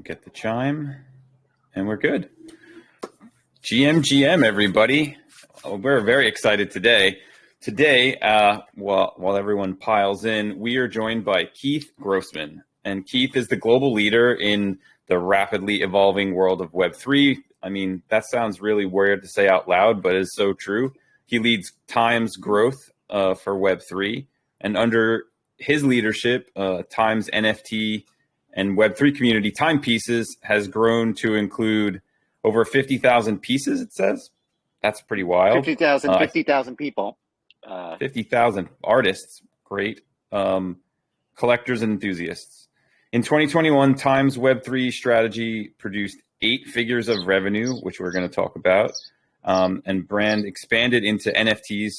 Get the chime, and we're good. GM, everybody. We're very excited today. Today, while everyone piles in, we are joined by Keith Grossman. And Keith is the global leader in the rapidly evolving world of Web3. I mean, that sounds really weird to say out loud, but it's so true. He leads Time's growth for Web3. And under his leadership, Time's NFT and Web3 community, TIMEPieces, has grown to include over 50,000 pieces, it says. That's pretty wild. 50,000 people. 50,000 artists. Great. Collectors and enthusiasts. In 2021, Time's Web3 strategy produced 8 figures of revenue, which we're going to talk about, and brand expanded into NFTs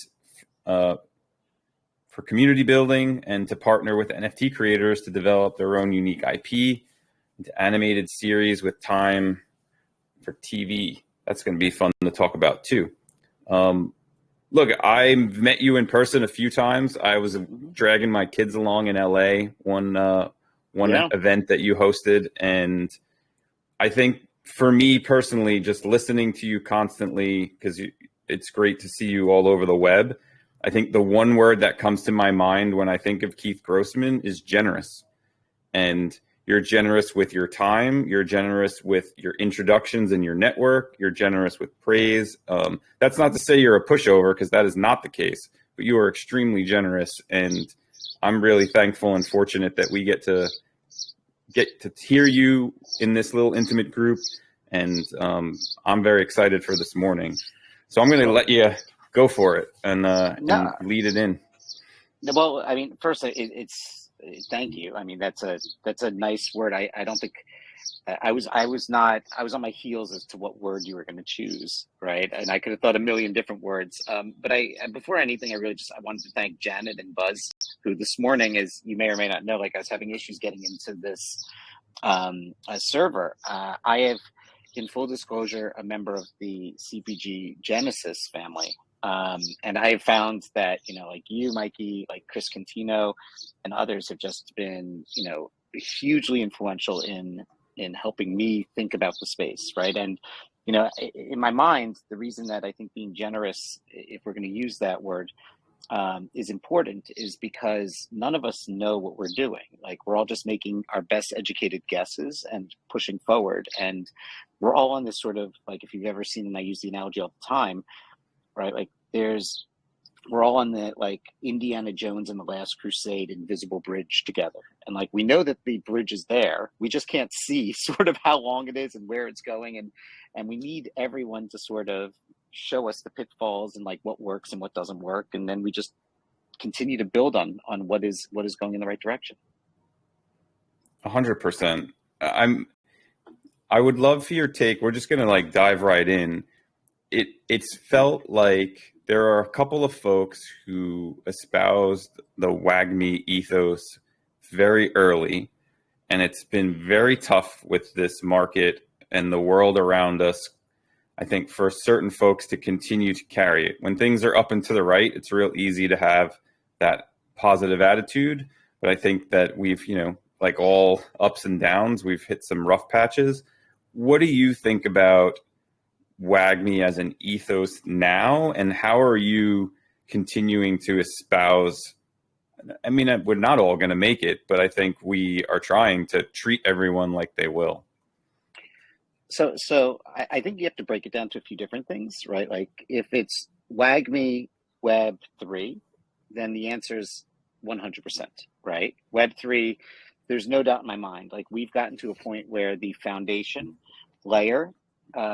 for community building and to partner with NFT creators to develop their own unique IP, into animated series with Time for TV. That's going to be fun to talk about too. Look, I met you in person a few times. I was dragging my kids along in LA, one event that you hosted. And I think for me personally, just listening to you constantly, because it's great to see you all over the web. I think the one word that comes to my mind when I think of Keith Grossman is generous. And you're generous with your time. You're generous with your introductions and your network. You're generous with praise. That's not to say you're a pushover, because that is not the case. But you are extremely generous. And I'm really thankful and fortunate that we get to hear you in this little intimate group. And I'm very excited for this morning. So I'm going to let you go for it and lead it in. Well, I mean, first, it's thank you. I mean, that's a nice word. I don't think I was on my heels as to what word you were going to choose, right? And I could have thought a million different words. But before anything, I wanted to thank Janet and Buzz, who this morning, as you may or may not know, like I was having issues getting into this server. I have, in full disclosure, a member of the CPG Genesis family. And I have found that, like you, Mikey, like Chris Contino and others have just been, hugely influential in helping me think about the space. Right. And, in my mind, the reason that I think being generous, if we're going to use that word, is important is because none of us know what we're doing. Like, we're all just making our best educated guesses and pushing forward. And we're all on this sort of, like, if you've ever seen, and I use the analogy all the time, right? Like, we're all on the, like, Indiana Jones and the Last Crusade invisible bridge together. And, like, we know that the bridge is there. We just can't see sort of how long it is and where it's going. And we need everyone to sort of show us the pitfalls and, like, what works and what doesn't work. And then we just continue to build on what is going in the right direction. 100%. I would love for your take. We're just going to, like, dive right in. It's felt like there are a couple of folks who espoused the WAGMI ethos very early, and it's been very tough with this market and the world around us, I think, for certain folks to continue to carry it. When things are up and to the right, it's real easy to have that positive attitude. But I think that we've, like all ups and downs, we've hit some rough patches. What do you think about WAGMI as an ethos now, and how are you continuing to espouse? I mean, we're not all going to make it, but I think we are trying to treat everyone like they will. So I think you have to break it down to a few different things, right? Like, if it's WAGMI Web3, then the answer is 100%, right? Web3, there's no doubt in my mind. Like, we've gotten to a point where the foundation layer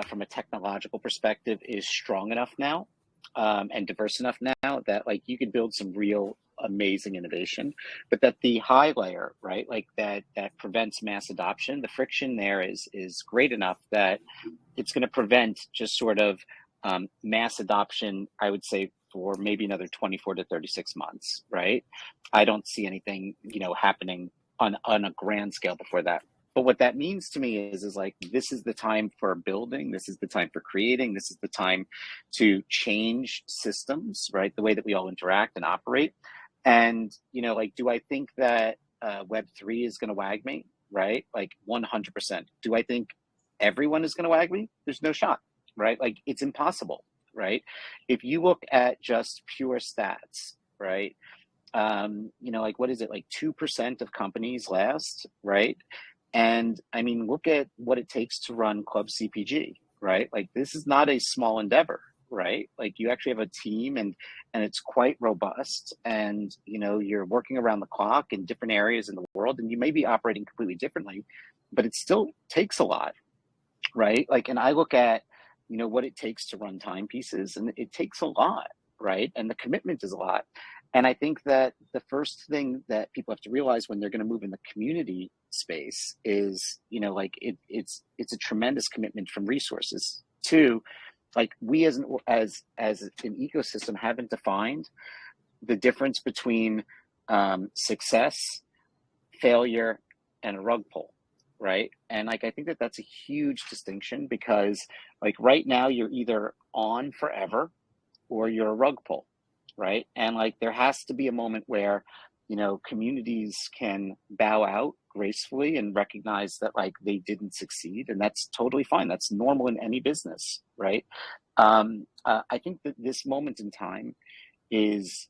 from a technological perspective is strong enough now and diverse enough now that, like, you could build some real amazing innovation, but that the high layer, right, like that prevents mass adoption, the friction there is great enough that it's going to prevent just sort of mass adoption, I would say, for maybe another 24 to 36 months, right? I don't see anything, happening on a grand scale before that. But what that means to me is like, this is the time for building. This is the time for creating. This is the time to change systems, right? The way that we all interact and operate. And, like, do I think that Web3 is going to WAGMI? right? Like 100%. Do I think everyone is going to wag me? There's no shot, right? Like it's impossible, right? If you look at just pure stats, right? Like what is it? Like 2% of companies last, right? And I mean, look at what it takes to run Club CPG, right? Like this is not a small endeavor, right? Like you actually have a team and it's quite robust, and you're working around the clock in different areas in the world, and you may be operating completely differently, but it still takes a lot, right? Like, and I look at, what it takes to run timepieces, and it takes a lot, right? And the commitment is a lot. And I think that the first thing that people have to realize when they're going to move in the community space is, like it's a tremendous commitment from resources. Two, like we as an ecosystem haven't defined the difference between success, failure, and a rug pull, right? And like I think that that's a huge distinction, because like right now you're either on forever or you're a rug pull, right? And like there has to be a moment where communities can bow out gracefully and recognize that like they didn't succeed, and that's totally fine. That's normal in any business, right? I think that this moment in time is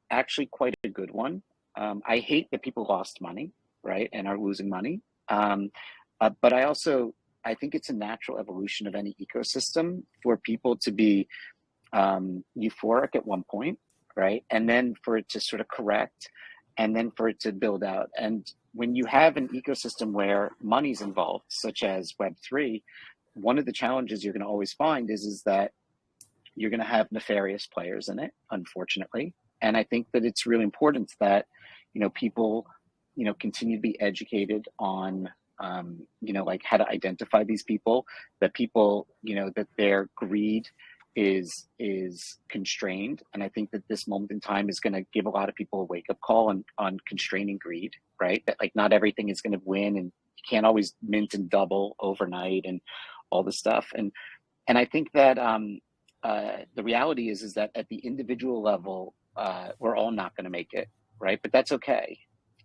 actually quite a good one. I hate that people lost money, right, and are losing money. But I think it's a natural evolution of any ecosystem for people to be euphoric at one point, right, and then for it to sort of correct, and then for it to build out. And when you have an ecosystem where money's involved, such as Web3, one of the challenges you're going to always find is that you're going to have nefarious players in it, unfortunately. And I think that it's really important that, people, continue to be educated on, like how to identify these people, that people, that their greed is constrained. And I think that this moment in time is going to give a lot of people a wake up call on constraining greed, right? That like not everything is going to win, and you can't always mint and double overnight and all this stuff. And I think that, the reality is that at the individual level, we're all not going to make it, right? But that's okay.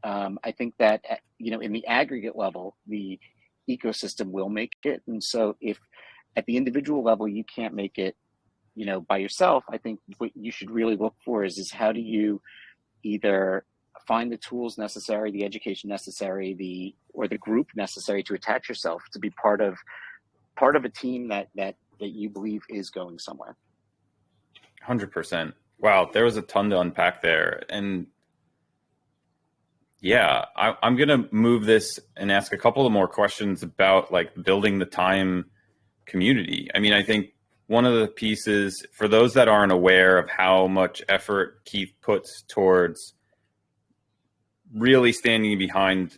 I think that in the aggregate level, the ecosystem will make it. And so, if at the individual level you can't make it, by yourself, I think what you should really look for is how do you either find the tools necessary, the education necessary, or the group necessary to attach yourself to be part of a team that you believe is going somewhere. 100%. Wow, there was a ton to unpack there. And yeah, I'm going to move this and ask a couple of more questions about like building the time community. I mean, I think one of the pieces, for those that aren't aware of how much effort Keith puts towards really standing behind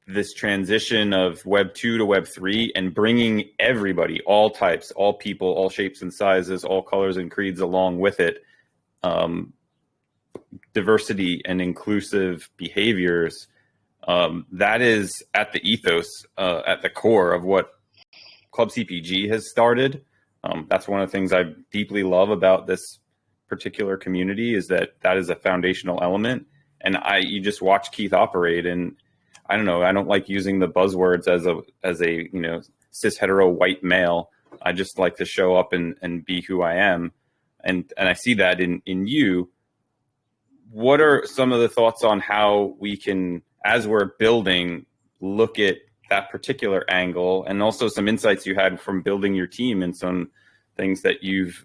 this transition of Web 2 to Web 3 and bringing everybody, all types, all people, all shapes and sizes, all colors and creeds along with it, diversity and inclusive behaviors, that is at the ethos, at the core of what Club CPG has started. That's one of the things I deeply love about this particular community, is that is a foundational element. And you just watch Keith operate, and I don't know, I don't like using the buzzwords as a cis hetero white male. I just like to show up and be who I am. And I see that in you. What are some of the thoughts on how we can, as we're building, look at that particular angle, and also some insights you had from building your team and some things that you've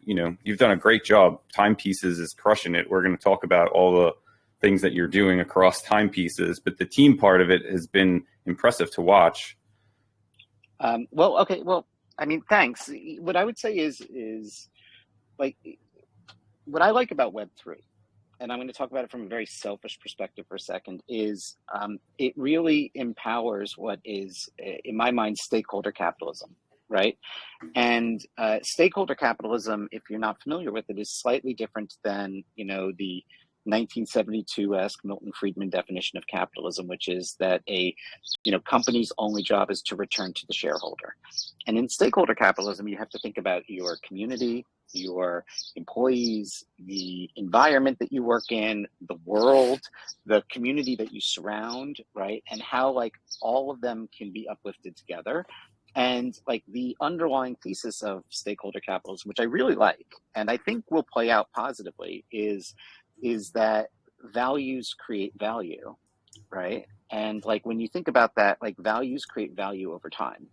done a great job. Timepieces is crushing it. We're going to talk about all the things that you're doing across Timepieces, but the team part of it has been impressive to watch. Okay. Well, I mean, thanks. What I would say is like what I like about Web3, and I'm going to talk about it from a very selfish perspective for a second, is it really empowers what is, in my mind, stakeholder capitalism, right? And stakeholder capitalism, if you're not familiar with it, is slightly different than, the 1972-esque Milton Friedman definition of capitalism, which is that a company's only job is to return to the shareholder. And in stakeholder capitalism, you have to think about your community, your employees, the environment that you work in, the world, the community that you surround, right? And how like all of them can be uplifted together. And like the underlying thesis of stakeholder capitalism, which I really like, and I think will play out positively, is that values create value, right? And like when you think about that, like values create value over time.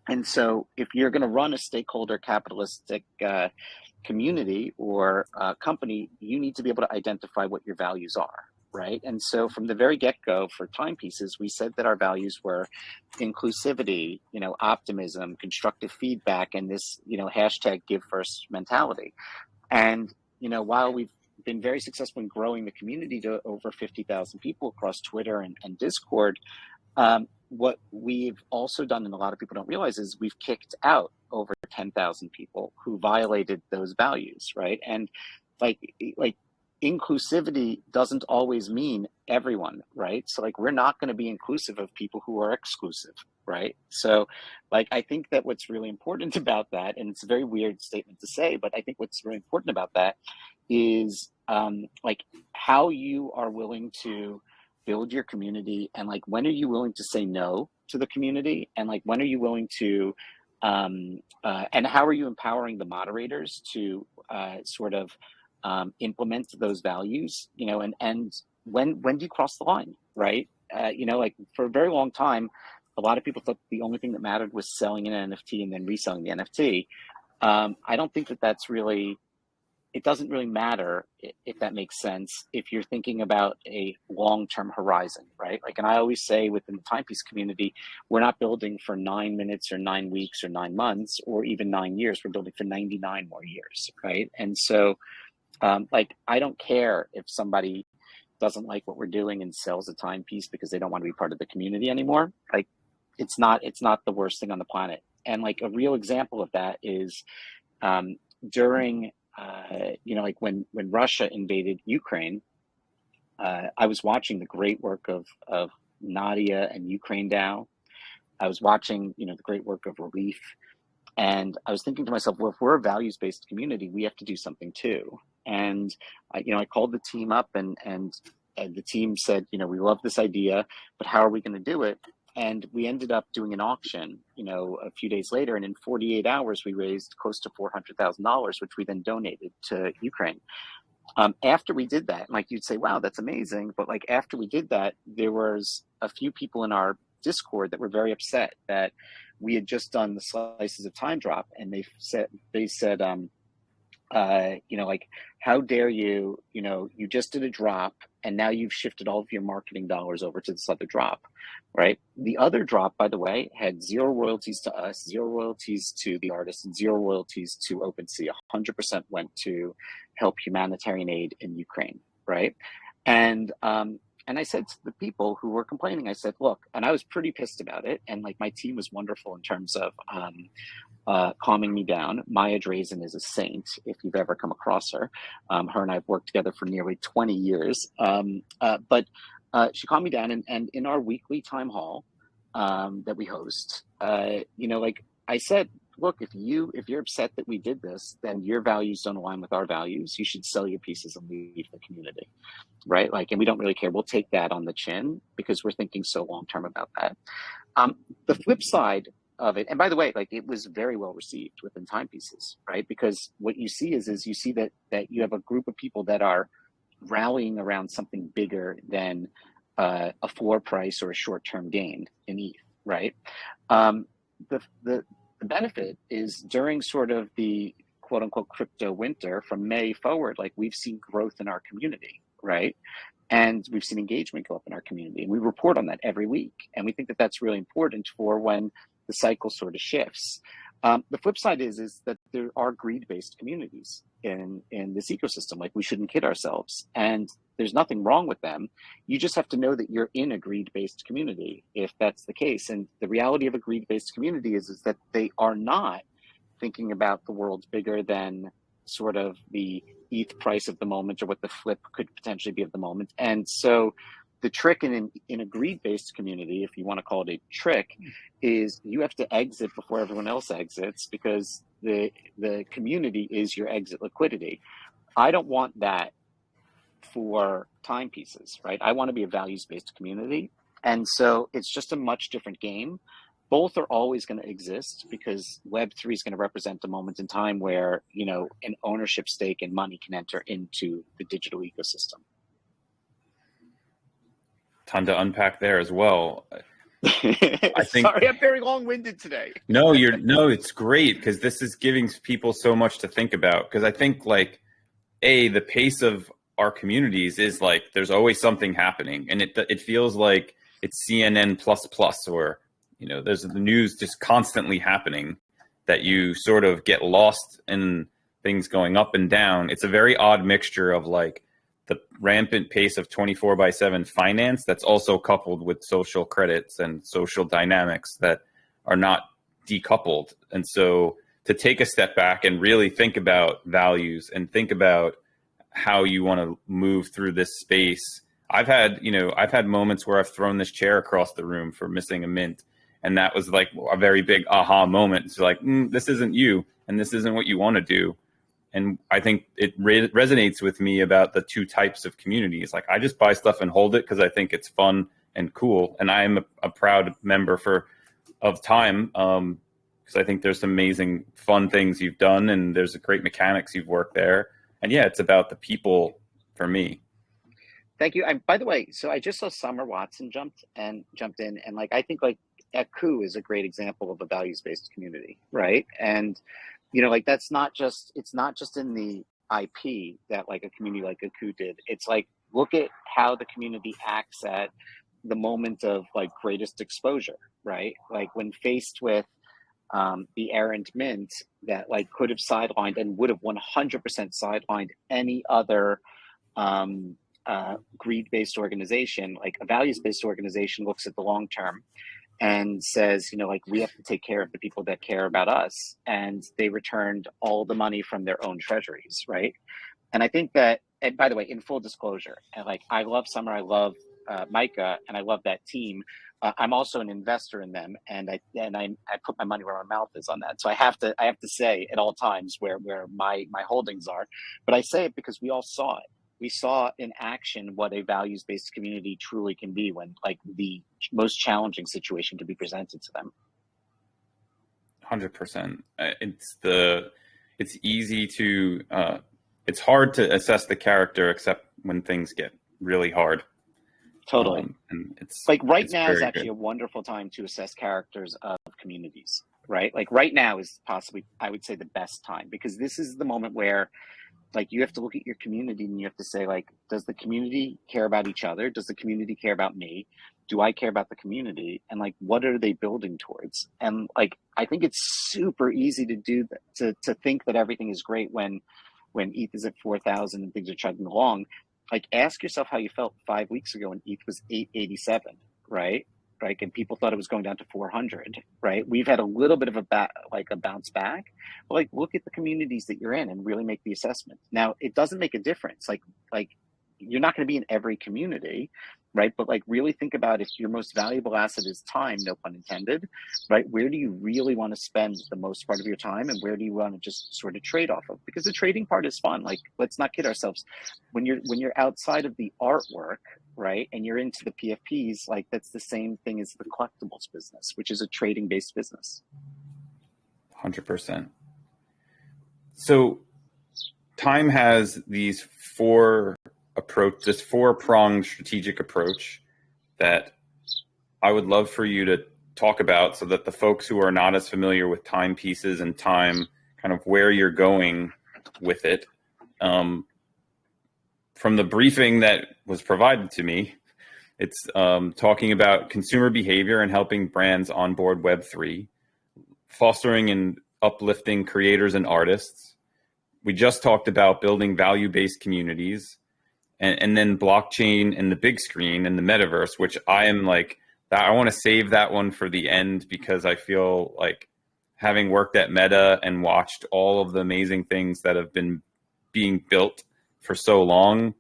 And so if you're going to run a stakeholder capitalistic community or company, you need to be able to identify what your values are, right? And so from the very get-go for Timepieces, we said that our values were inclusivity, optimism, constructive feedback, and this, hashtag give first mentality. And, while we've been very successful in growing the community to over 50,000 people across Twitter and Discord, what we've also done, and a lot of people don't realize, is we've kicked out over 10,000 people who violated those values, right? And like inclusivity doesn't always mean everyone, right? So like we're not going to be inclusive of people who are exclusive, right? So like I think that what's really important about that, and it's a very weird statement to say, but I think what's really important about that is like how you are willing to build your community, and like when are you willing to say no to the community, and like when are you willing to and how are you empowering the moderators to sort of implement those values, and when do you cross the line, right? Like for a very long time, a lot of people thought the only thing that mattered was selling an NFT and then reselling the NFT. I don't think that that's really, it doesn't really matter, if that makes sense, if you're thinking about a long-term horizon, right? Like, and I always say within the Timepiece community, we're not building for 9 minutes or 9 weeks or 9 months or even 9 years. We're building for 99 more years, right? And so, like, I don't care if somebody doesn't like what we're doing and sells a timepiece because they don't want to be part of the community anymore. Like, it's not the worst thing on the planet. And like a real example of that is during like when Russia invaded Ukraine, I was watching the great work of Nadia and Ukraine DAO. I was watching, the great work of Relief. And I was thinking to myself, well, if we're a values-based community, we have to do something too. And I called the team up, and the team said, we love this idea, but how are we going to do it? And we ended up doing an auction, a few days later, and in 48 hours, we raised close to $400,000, which we then donated to Ukraine. After we did that, like you'd say, wow, that's amazing. But like after we did that, there was a few people in our Discord that were very upset that we had just done the slices of time drop, and they said, like, how dare you, you just did a drop and now you've shifted all of your marketing dollars over to this other drop, right? The other drop, by the way, had 0 royalties to us, 0 royalties to the artist, and 0 royalties to OpenSea. 100% went to help humanitarian aid in Ukraine, right? And I said to the people who were complaining, I said, look, and I was pretty pissed about it. And like my team was wonderful in terms of calming me down. Maya Drazen is a saint, if you've ever come across her. Her and I have worked together for nearly 20 years. But she calmed me down, and in our weekly time hall that we host, like I said, look, if you're upset that we did this, then your values don't align with our values. You should sell your pieces and leave the community, right? Like, and we don't really care. We'll take that on the chin because we're thinking so long term about that. The flip side of it, and by the way, like it was very well received within Timepieces, right? Because what you see is you see that you have a group of people that are rallying around something bigger than a floor price or a short-term gain in ETH, right? The benefit is during sort of the quote unquote crypto winter from May forward, like we've seen growth in our community, right? And we've seen engagement go up in our community, and we report on that every week. And we think that that's really important for when the cycle sort of shifts. The flip side is that there are greed-based communities in this ecosystem. Like, we shouldn't kid ourselves, and there's nothing wrong with them. You just have to know that you're in a greed-based community if that's the case. And the reality of a greed-based community is that they are not thinking about the world bigger than sort of the ETH price of the moment or what the flip could potentially be of the moment. And so the trick in a greed-based community, if you want to call it a trick, is you have to exit before everyone else exits, because the community is your exit liquidity. I don't want that for timepieces, right? I want to be a values-based community. And so it's just a much different game. Both are always going to exist because Web3 is going to represent a moment in time where, you know, an ownership stake and money can enter into the digital ecosystem. Ton to unpack there as well. I think, sorry, I'm very long-winded today. No, it's great because this is giving people so much to think about. Because I think like, the pace of our communities is like there's always something happening, and it feels like it's CNN plus, or you know, there's the news just constantly happening that you sort of get lost in things going up and down. It's a very odd mixture of like the rampant pace of 24/7 finance that's also coupled with social credits and social dynamics that are not decoupled. And so to take a step back and really think about values and think about how you want to move through this space. I've had moments where I've thrown this chair across the room for missing a mint. And that was like a very big aha moment. It's like, this isn't you, and this isn't what you want to do. And I think it resonates with me about the two types of communities. Like I just buy stuff and hold it because I think it's fun and cool. And I am a proud member of Time because I think there's some amazing fun things you've done, and there's great mechanics you've worked there. And yeah, it's about the people for me. Thank you. By the way, so I just saw Summer Watson jumped in, and like I think like Eku is a great example of a values-based community, right? And you know, like it's not just in the IP that like a community like Eku did. It's like look at how the community acts at the moment of like greatest exposure, right? Like when faced with the errant mint that like could have sidelined and would have 100% sidelined any other greed-based organization. Like a values-based organization looks at the long term and says, you know, like we have to take care of the people that care about us, and they returned all the money from their own treasuries, right? And I think that, and by the way, in full disclosure, and like I love Summer, I love Micah, and I love that team. I'm also an investor in them, and I put my money where my mouth is on that. So I have to say at all times where my holdings are. But I say it because we all saw it. We saw in action what a values-based community truly can be when like the most challenging situation can be presented to them. 100%. It's easy to it's hard to assess the character except when things get really hard. Totally. And it's like right now is actually a wonderful time to assess characters of communities, right? Like right now is possibly, I would say, the best time, because this is the moment where like you have to look at your community and you have to say, like, does the community care about each other? Does the community care about me? Do I care about the community? And like, what are they building towards? And like, I think it's super easy to do that, to think that everything is great when ETH is at 4,000 and things are chugging along. Like, ask yourself how you felt 5 weeks ago when ETH was 887, right? Right, and people thought it was going down to 400, right? We've had a little bit of a bounce back, but like look at the communities that you're in and really make the assessment. Now, it doesn't make a difference. Like you're not going to be in every community, right? But like really think about if your most valuable asset is time, no pun intended, right? Where do you really want to spend the most part of your time, and where do you want to just sort of trade off of? Because the trading part is fun. Like, let's not kid ourselves. When you're outside of the artwork, right, and you're into the PFPs, like that's the same thing as the collectibles business, which is a trading based business. 100%. So Time has these this four-pronged strategic approach that I would love for you to talk about, so that the folks who are not as familiar with timepieces and Time, kind of where you're going with it. From the briefing that was provided to me, it's talking about consumer behavior and helping brands onboard Web3, fostering and uplifting creators and artists. We just talked about building value-based communities, and then blockchain and the big screen and the metaverse, which I am like, I want to save that one for the end, because I feel like, having worked at Meta and watched all of the amazing things that have been being built for so long,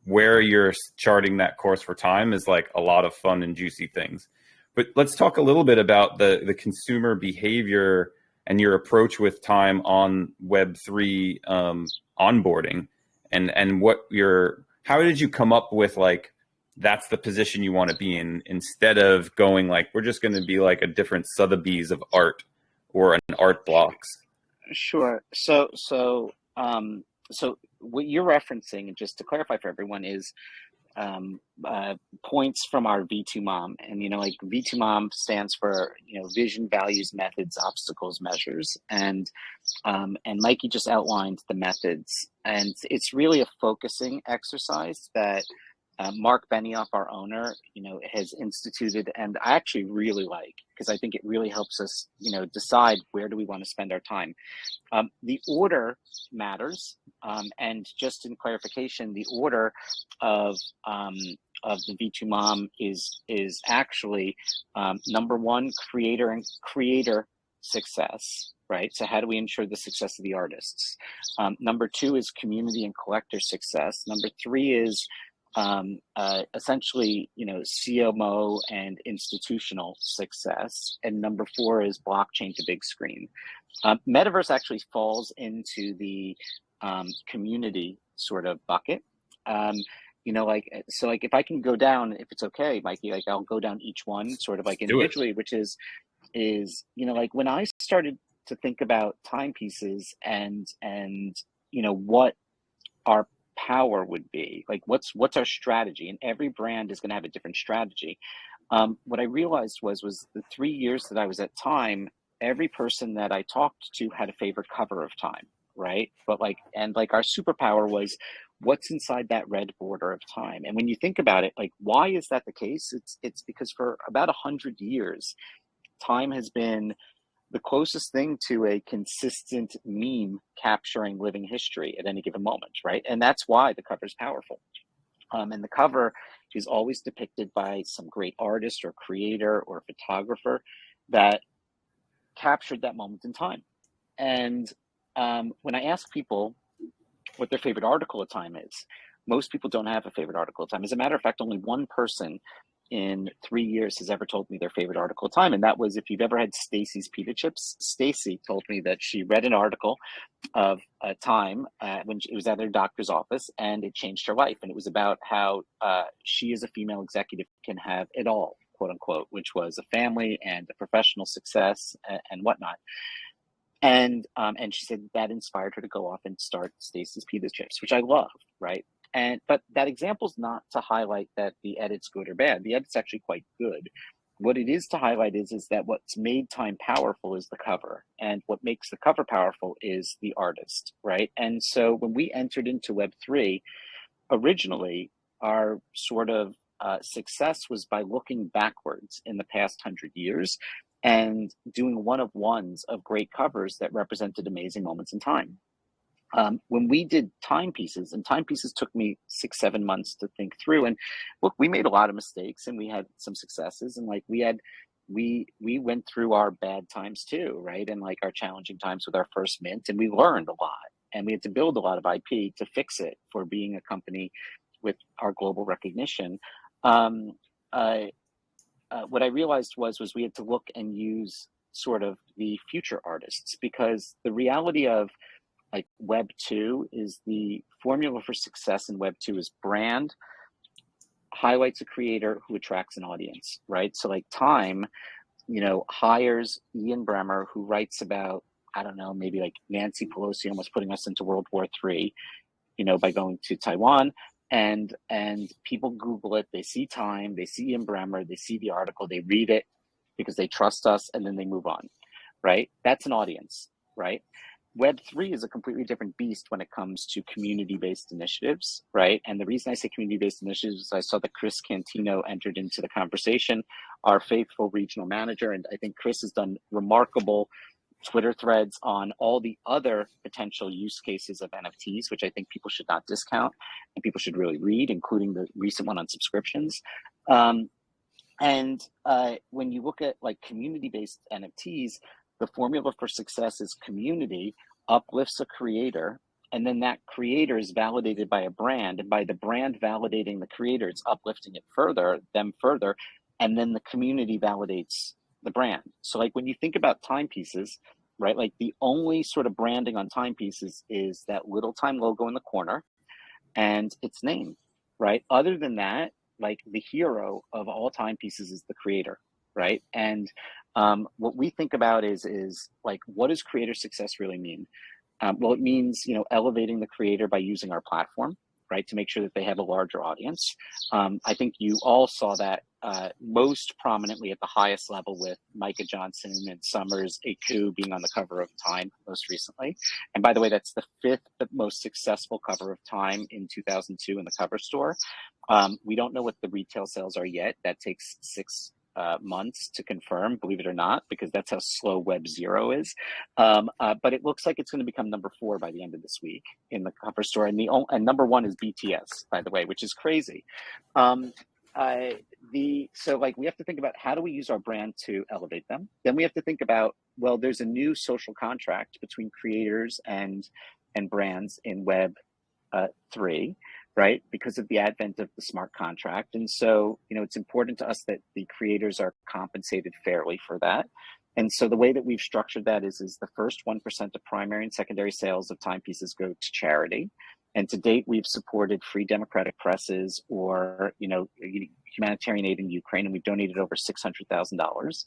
where you're charting that course for Time is like a lot of fun and juicy things. But let's talk a little bit about the consumer behavior and your approach with time on Web3 onboarding, and how did you come up with like that's the position you want to be in, instead of going like we're just going to be like a different Sotheby's of art or an art blocks? Sure. So what you're referencing, and just to clarify for everyone, is um, points from our V2 Mom. And, like V2 Mom stands for, vision, values, methods, obstacles, measures. And Mikey just outlined the methods. And it's really a focusing exercise that Mark Benioff, our owner, has instituted, and I actually really like, because I think it really helps us, decide where do we want to spend our time. The order matters, and just in clarification, the order of the V2 Mom is actually number one, creator success, right? So how do we ensure the success of the artists? Number two is community and collector success. Number three is essentially, CMO and institutional success. And number four is blockchain to big screen. Metaverse actually falls into the community sort of bucket. So if I can go down, if it's okay, Mikey, like I'll go down each one sort of like individually, which is like when I started to think about timepieces and what our power would be, like what's our strategy, and every brand is going to have a different strategy. What I realized was the 3 years that I was at Time, every person that I talked to had a favorite cover of Time, right? But our superpower was what's inside that red border of Time. And when you think about it, like, why is that the case? It's because for about 100 years, Time has been the closest thing to a consistent meme capturing living history at any given moment, right? And that's why the cover is powerful. And the cover is always depicted by some great artist or creator or photographer that captured that moment in time. And when I ask people what their favorite article of Time is, most people don't have a favorite article of Time. As a matter of fact, only one person in 3 years has ever told me their favorite article of Time. And that was, if you've ever had Stacy's pita chips, Stacy told me that she read an article of Time when it was at her doctor's office, and it changed her life. And it was about how she as a female executive can have it all, quote unquote, which was a family and a professional success and whatnot. And she said that inspired her to go off and start Stacy's pita chips, which I love, right? But that example's not to highlight that the edit's good or bad. The edit's actually quite good. What it is to highlight is that what's made Time powerful is the cover, and what makes the cover powerful is the artist, right? And so when we entered into Web3, originally our sort of success was by looking backwards in the past 100 years and doing one-of-ones of great covers that represented amazing moments in time. When we did Timepieces, and Timepieces took me 6-7 months to think through, and look, we made a lot of mistakes and we had some successes, and like we went through our bad times too, right? And like our challenging times with our first mint, and we learned a lot, and we had to build a lot of IP to fix it for being a company with our global recognition. What I realized was we had to look and use sort of the future artists, because the reality of like Web 2 is the formula for success in Web 2 is brand highlights a creator who attracts an audience, right? So like Time, hires Ian Bremmer, who writes about, I don't know, maybe like Nancy Pelosi almost putting us into World War III, by going to Taiwan. And people Google it, they see Time, they see Ian Bremmer, they see the article, they read it because they trust us, and then they move on, right? That's an audience, right? Web3 is a completely different beast when it comes to community-based initiatives, right? And the reason I say community-based initiatives is I saw that Chris Cantino entered into the conversation, our faithful regional manager, and I think Chris has done remarkable Twitter threads on all the other potential use cases of NFTs, which I think people should not discount and people should really read, including the recent one on subscriptions. When you look at like community-based NFTs, the formula for success is community uplifts a creator, and then that creator is validated by a brand, and by the brand validating the creator, it's uplifting them further, and then the community validates the brand. So like when you think about timepieces, right? Like the only sort of branding on Timepieces is that little time logo in the corner and its name, right? Other than that, like the hero of all timepieces is the creator, right? And what we think about is like, what does creator success really mean? Well, it means, elevating the creator by using our platform, right, to make sure that they have a larger audience. I think you all saw that most prominently at the highest level with Micah Johnson and Summers Aku being on the cover of Time most recently. And by the way, that's the fifth most successful cover of Time in 2002 in the cover store. We don't know what the retail sales are yet. That takes 6 months to confirm, believe it or not, because that's how slow Web0 is. But it looks like it's going to become number 4 by the end of this week in the cover store. And number 1 is BTS, by the way, which is crazy. So like we have to think about how do we use our brand to elevate them. Then we have to think about, well, there's a new social contract between creators and brands in Web3, right? Because of the advent of the smart contract. And so, it's important to us that the creators are compensated fairly for that. And so the way that we've structured that is the first 1% of primary and secondary sales of timepieces go to charity. And to date, we've supported free democratic presses or, humanitarian aid in Ukraine, and we've donated over $600,000.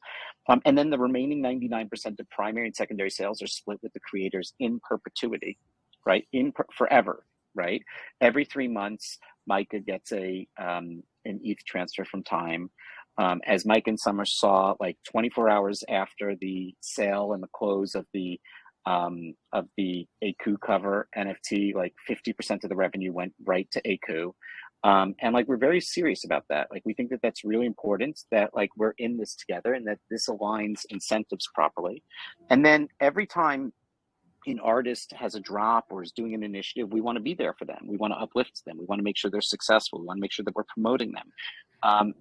And then the remaining 99% of primary and secondary sales are split with the creators in perpetuity, right? Forever, right? Every 3 months, Micah gets an ETH transfer from Time. As Mike and Summer saw, like 24 hours after the sale and the close of the Aku cover NFT, like 50% of the revenue went right to Aku. And like, we're very serious about that. Like, we think that that's really important, that like we're in this together and that this aligns incentives properly. And then every time an artist has a drop or is doing an initiative, we want to be there for them. We want to uplift them. We want to make sure they're successful. We want to make sure that we're promoting them.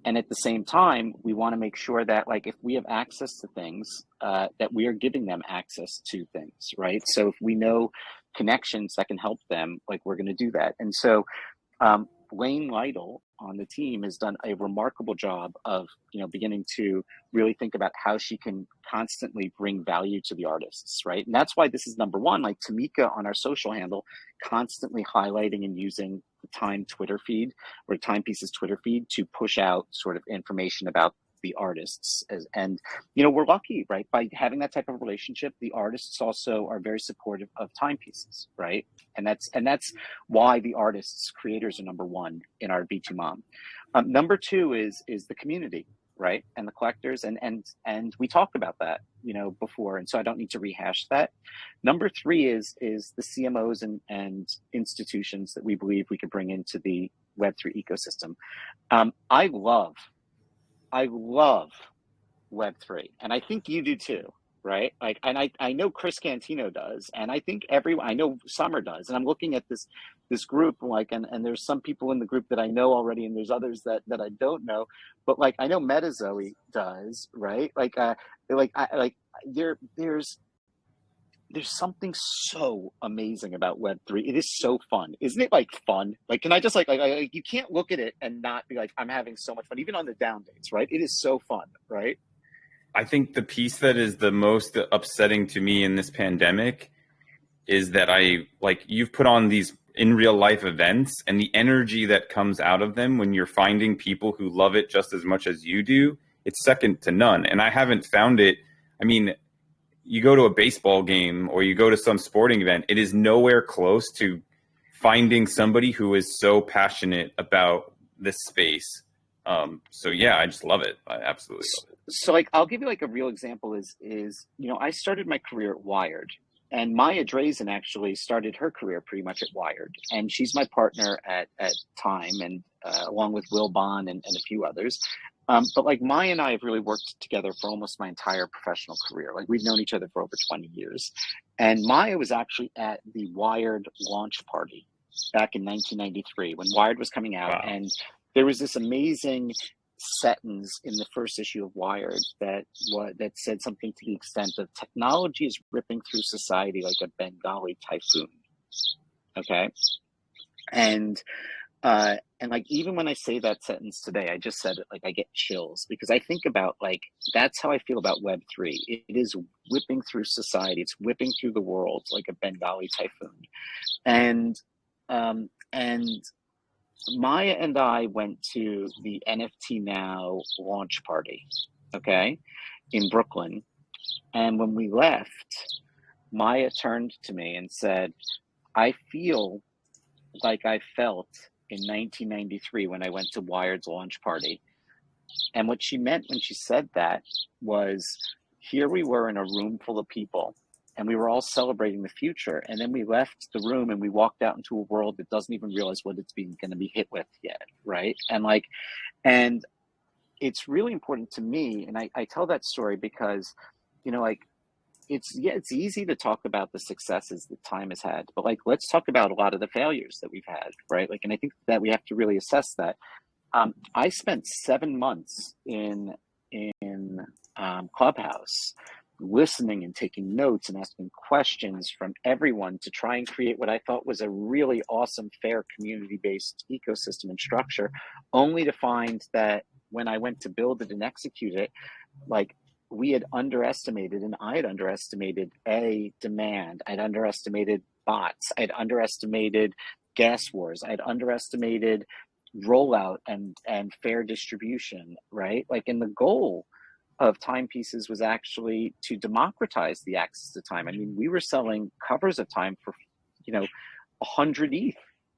And at the same time, we want to make sure that like if we have access to things, that we are giving them access to things, right? So if we know connections that can help them, like we're going to do that. And so Blaine Lytle on the team has done a remarkable job of, beginning to really think about how she can constantly bring value to the artists, right? And that's why this is number 1, like Tamika on our social handle, constantly highlighting and using the Time Twitter feed or Timepieces Twitter feed to push out sort of information about the artists. And we're lucky, right, by having that type of relationship. The artists also are very supportive of Timepieces, right? And that's why the artists, creators are number 1 in our B2 Mom. Number 2 is the community, right, and the collectors, and we talked about that before, and so I don't need to rehash that. Number 3 is the CMOs and institutions that we believe we could bring into the Web3 ecosystem. I love Web3, and I think you do too, right? Like, and I know Chris Cantino does, and I think I know Summer does, and I'm looking at this group, like, and there's some people in the group that I know already, and there's others that I don't know, but like I know MetaZoe does, right? There's something so amazing about Web3. It is so fun. Isn't it like fun? Like, can I just like you can't look at it and not be like, I'm having so much fun, even on the down days, right? It is so fun, right? I think the piece that is the most upsetting to me in this pandemic is that you've put on these in real life events, and the energy that comes out of them when you're finding people who love it just as much as you do, it's second to none. And I haven't found it. I mean, you go to a baseball game or you go to some sporting event, it is nowhere close to finding somebody who is so passionate about this space. So yeah, I just love it. I absolutely love it. So like, I'll give you like a real example is, I started my career at Wired, and Maya Drazen actually started her career pretty much at Wired. And she's my partner at Time, and along with Will Bond and a few others. But like Maya and I have really worked together for almost my entire professional career. Like, we've known each other for over 20 years. And Maya was actually at the Wired launch party back in 1993 when Wired was coming out. Wow. And there was this amazing sentence in the first issue of Wired that said something to the extent of, technology is ripping through society like a Bengali typhoon. Okay. And And like, even when I say that sentence today, I just said it, like, I get chills because I think about, like, that's how I feel about Web3. It is whipping through society. It's whipping through the world like a Bengali typhoon. And Maya and I went to the NFT Now launch party, okay, in Brooklyn. And when we left, Maya turned to me and said, I feel like I felt in 1993 when I went to Wired's launch party. And what she meant when she said that was, here we were in a room full of people and we were all celebrating the future. And then we left the room and we walked out into a world that doesn't even realize what it's being going to be hit with yet. Right. And it's really important to me. And I tell that story because, like, it's easy to talk about the successes that Time has had, but like, let's talk about a lot of the failures that we've had, right? Like, and I think that we have to really assess that. I spent 7 months in Clubhouse, listening and taking notes and asking questions from everyone to try and create what I thought was a really awesome, fair, community-based ecosystem and structure, only to find that when I went to build it and execute it, like, we had underestimated, and I had underestimated demand. I'd underestimated bots. I'd underestimated gas wars. I'd underestimated rollout and fair distribution, right? Like, and the goal of Timepieces was actually to democratize the access to time. I mean, we were selling covers of time for, 100 ETH,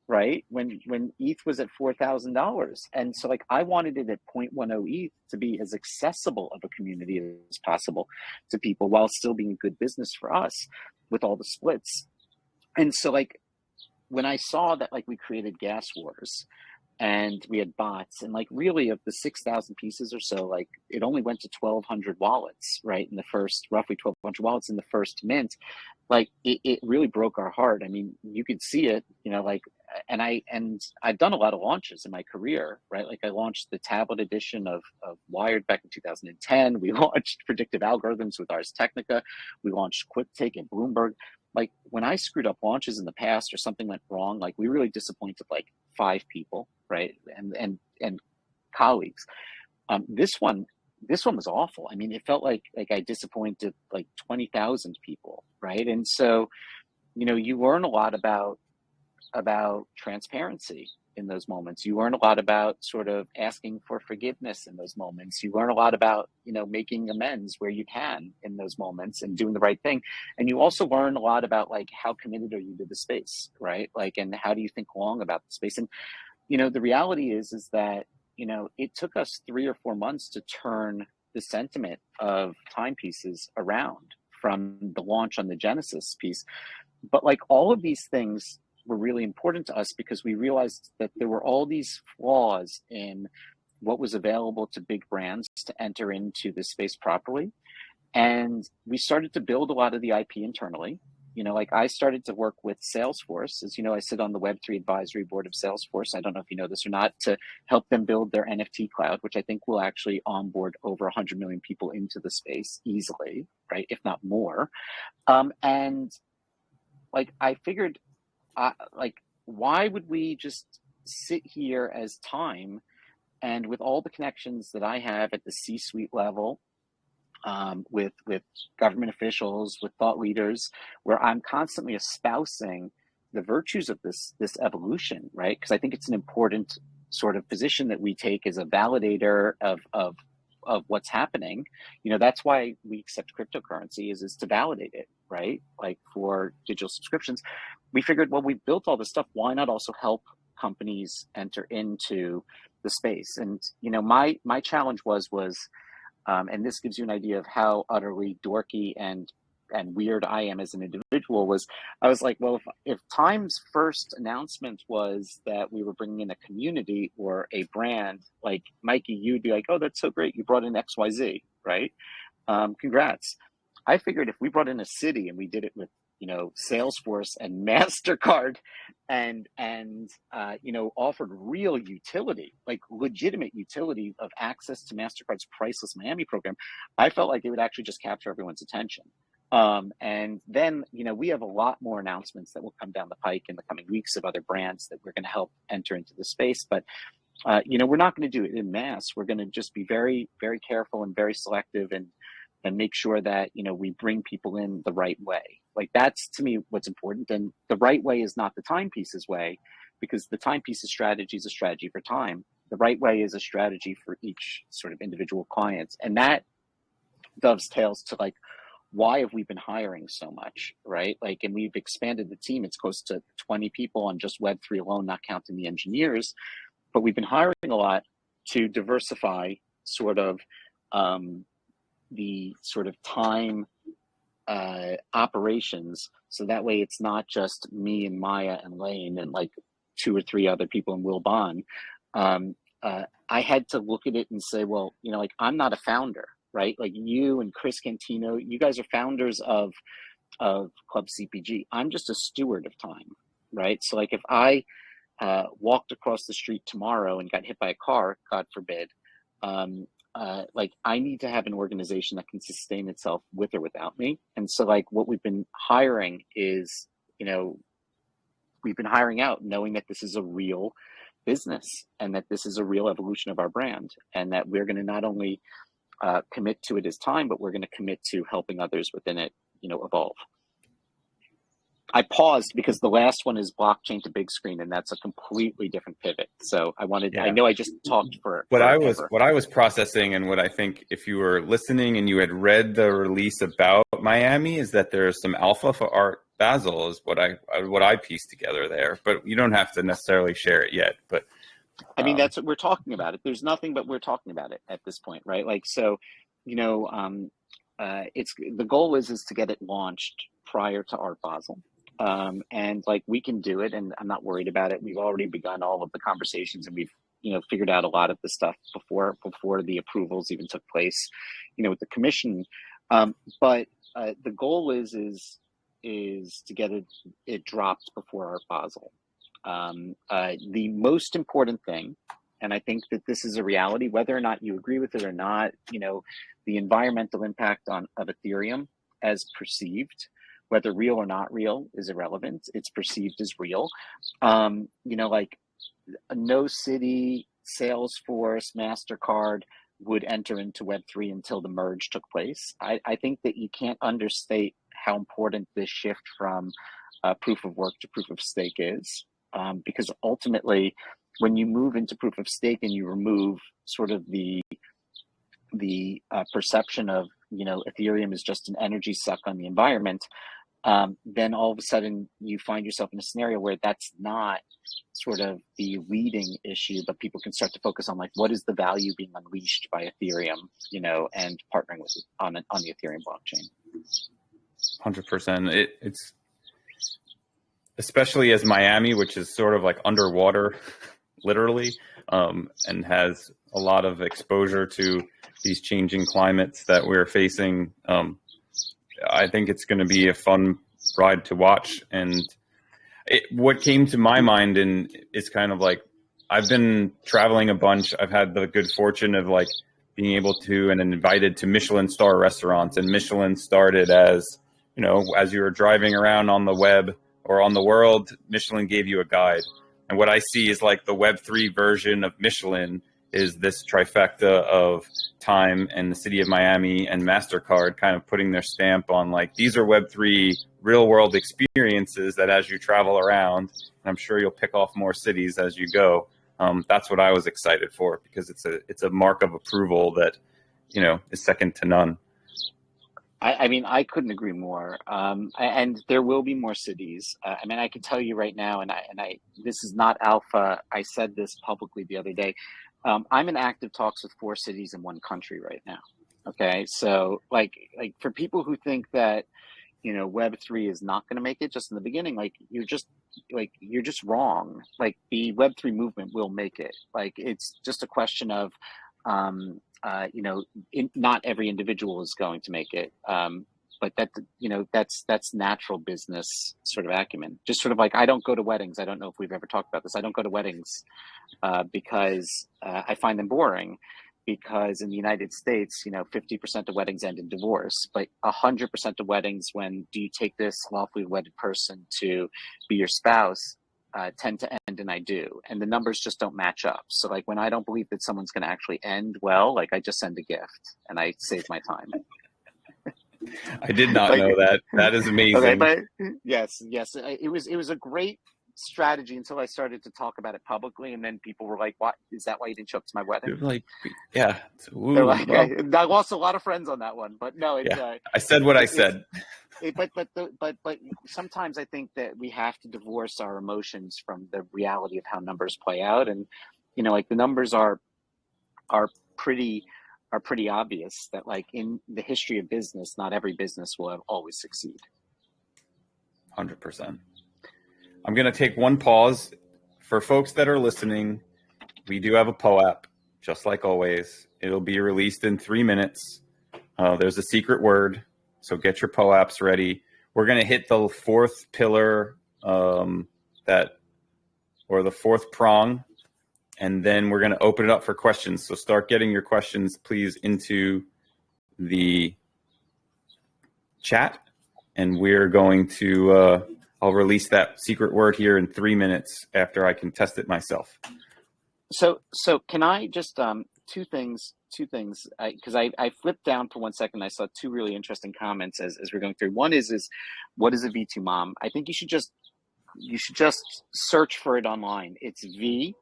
right? When ETH was at $4,000. And so, like, I wanted it at 0.10 ETH to be as accessible of a community as possible to people while still being good business for us with all the splits. And so, like, when I saw that, like, we created gas wars and we had bots, and like, really, of the 6,000 pieces or so, like, it only went to 1,200 wallets, right? In the first, roughly 1,200 wallets in the first mint. Like, it really broke our heart. I mean, you could see it, like, and I've done a lot of launches in my career, right? Like, I launched the tablet edition of Wired back in 2010. We launched predictive algorithms with Ars Technica. We launched QuickTake and Bloomberg. Like, when I screwed up launches in the past or something went wrong, like, we really disappointed like 5 people, right? And colleagues. This one was awful. I mean, it felt like I disappointed like 20,000 people, right? And so, you learn a lot about transparency in those moments. You learn a lot about sort of asking for forgiveness in those moments. You learn a lot about, making amends where you can in those moments and doing the right thing. And you also learn a lot about, like, how committed are you to the space, right? Like, and how do you think long about the space? And, the reality is that, it took us 3 or 4 months to turn the sentiment of Timepieces around from the launch on the Genesis piece. But like, all of these things were really important to us because we realized that there were all these flaws in what was available to big brands to enter into this space properly. And we started to build a lot of the IP internally. Like, I started to work with Salesforce. As you know, I sit on the Web3 advisory board of Salesforce. I don't know if you know this or not, to help them build their NFT cloud, which I think will actually onboard over 100 million people into the space easily, right? If not more. And like, I figured, like, why would we just sit here as Time, and with all the connections that I have at the C-suite level, with government officials, with thought leaders, where I'm constantly espousing the virtues of this evolution, right? Because I think it's an important sort of position that we take as a validator of what's happening. That's why we accept cryptocurrency, is to validate it, right? Like, for digital subscriptions, we figured, well, we built all this stuff. Why not also help companies enter into the space? And my challenge was and this gives you an idea of how utterly dorky and weird I am as an individual, was I was like, well, if Time's first announcement was that we were bringing in a community or a brand, like, Mikey, you'd be like, oh, that's so great, you brought in XYZ, right? Congrats. I figured if we brought in a city and we did it with, Salesforce and MasterCard, and offered real utility, like legitimate utility of access to MasterCard's priceless Miami program, I felt like it would actually just capture everyone's attention. And then, we have a lot more announcements that will come down the pike in the coming weeks of other brands that we're going to help enter into the space. But, we're not going to do it in mass. We're going to just be very, very careful and very selective, and make sure that, we bring people in the right way. Like, that's, to me, what's important. And the right way is not the timepieces way, because the timepieces strategy is a strategy for time. The right way is a strategy for each sort of individual client. And that dovetails to, like, why have we been hiring so much, right? Like, and we've expanded the team. It's close to 20 people on just Web3 alone, not counting the engineers. But we've been hiring a lot to diversify sort of the sort of time operations. So that way it's not just me and Maya and Lane and like 2 or 3 other people and Will Bond. I had to look at it and say, well, like, I'm not a founder, right? Like, you and Chris Cantino, you guys are founders of Club CPG. I'm just a steward of time, right? So, like, if I walked across the street tomorrow and got hit by a car, God forbid, like, I need to have an organization that can sustain itself with or without me. And so, like, what we've been hiring is, we've been hiring out knowing that this is a real business and that this is a real evolution of our brand, and that we're going to not only commit to it as time, but we're going to commit to helping others within it, evolve. I paused because the last one is blockchain to big screen, and that's a completely different pivot. So I know I just talked for what I was processing, and what I think, if you were listening and you had read the release about Miami, is that there's some alpha for Art Basel, is what I pieced together there. But you don't have to necessarily share it yet. But I mean, that's what we're talking about. It. There's nothing but we're talking about it at this point, right? Like, so, it's the goal is to get it launched prior to Art Basel. And like, we can do it, and I'm not worried about it. We've already begun all of the conversations, and we've, figured out a lot of the stuff before the approvals even took place, with the commission. But the goal is to get it dropped before Art Basel. The most important thing, and I think that this is a reality, whether or not you agree with it or not, the environmental impact of Ethereum as perceived, whether real or not real, is irrelevant. It's perceived as real. Like, no city, Salesforce, MasterCard would enter into Web3 until the merge took place. I think that you can't understate how important this shift from proof of work to proof of stake is. Because ultimately, when you move into proof of stake and you remove sort of the perception of, Ethereum is just an energy suck on the environment, then all of a sudden you find yourself in a scenario where that's not sort of the leading issue, but people can start to focus on, like, what is the value being unleashed by Ethereum, and partnering with it on the Ethereum blockchain. 100%. It's especially as Miami, which is sort of like underwater, literally, and has a lot of exposure to these changing climates that we're facing. I think it's going to be a fun ride to watch. And what came to my mind is kind of like, I've been traveling a bunch. I've had the good fortune of, like, being able to and invited to Michelin star restaurants. And Michelin started as, as you were driving around on the web or on the world, Michelin gave you a guide. And what I see is, like, the Web3 version of Michelin is this trifecta of Time and the city of Miami and MasterCard kind of putting their stamp on, like, these are Web3 real world experiences that as you travel around, and I'm sure you'll pick off more cities as you go. That's what I was excited for, because it's a mark of approval that, is second to none. I mean, I couldn't agree more. And there will be more cities. I mean, I can tell you right now, and this is not alpha. I said this publicly the other day. I'm in active talks with 4 cities in 1 country right now. Okay, so like for people who think that, Web3 is not going to make it just in the beginning, you're just wrong. Like, the Web3 movement will make it. Like, it's just a question of, not every individual is going to make it. But that's natural business sort of acumen. Just sort of like, I don't go to weddings. I don't know if we've ever talked about this. I don't go to weddings because I find them boring, because in the United States, 50% of weddings end in divorce, but 100% of weddings, when do you take this lawfully wedded person to be your spouse, tend to end in I do. And the numbers just don't match up. So like when I don't believe that someone's going to actually end well, like I just send a gift and I save my time. I did not know that. That is amazing. Okay, but yes, it was a great strategy until I started to talk about it publicly, and then people were like, "What is that? Why you didn't show up to my wedding?" Like, yeah, They're like, I lost a lot of friends on that one, but no, I said what I said. But sometimes I think that we have to divorce our emotions from the reality of how numbers play out, and like the numbers are pretty obvious that like in the history of business, not every business will always succeed. 100%. I'm going to take one pause for folks that are listening. We do have a POAP, just like always. It'll be released in 3 minutes. There's a secret word, so get your POAPs ready. We're going to hit the fourth pillar, or the fourth prong, and then we're going to open it up for questions. So start getting your questions, please, into the chat, and we're going to I'll release that secret word here in 3 minutes after I can test it myself. So can I just two things because I flipped down for 1 second. I saw two really interesting comments as we're going through. One is what is a V2 mom? I think you should just search for it online. It's V,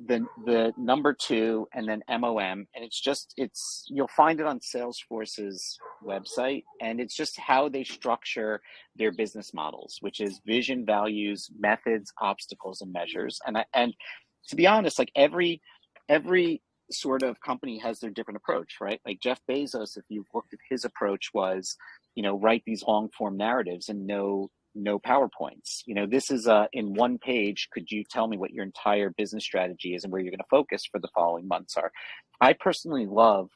the number 2, and then MOM, and you'll find it on Salesforce's website, and it's just how they structure their business models, which is vision, values, methods, obstacles, and measures. And to be honest, like every sort of company has their different approach, right? Like Jeff Bezos, if you've looked at his approach, was write these long form narratives and no PowerPoints. This is in one page. Could you tell me what your entire business strategy is and where you're going to focus for the following months are? I personally love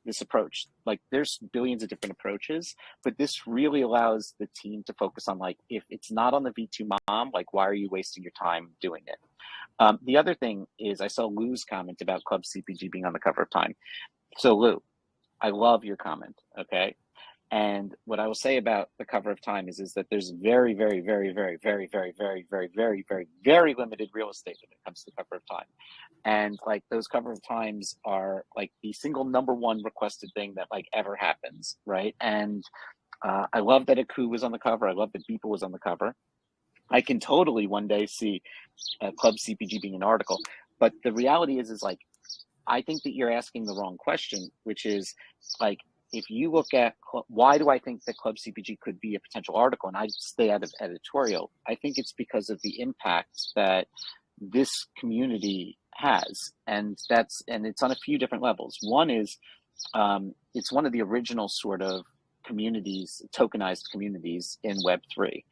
this approach. Like there's billions of different approaches, but this really allows the team to focus on like, if it's not on the V2 mom, like why are you wasting your time doing it? The other thing is I saw Lou's comment about Club CPG being on the cover of Time. So Lou, I love your comment. Okay. And what I will say about the cover of Time is that there's very, very, very, very, very, very, very, very, very, very, very limited real estate when it comes to the cover of Time. And like those cover of Times are like the single number one requested thing that like ever happens, right? And I love that Aku was on the cover. I love that Beeple was on the cover. I can totally one day see Club CPG being an article. But the reality is like, I think that you're asking the wrong question, which is like, if you look at why do I think that Club CPG could be a potential article, and I stay out of editorial, I think it's because of the impact that this community has, and it's on a few different levels. One is it's one of the original sort of communities, tokenized communities in Web3,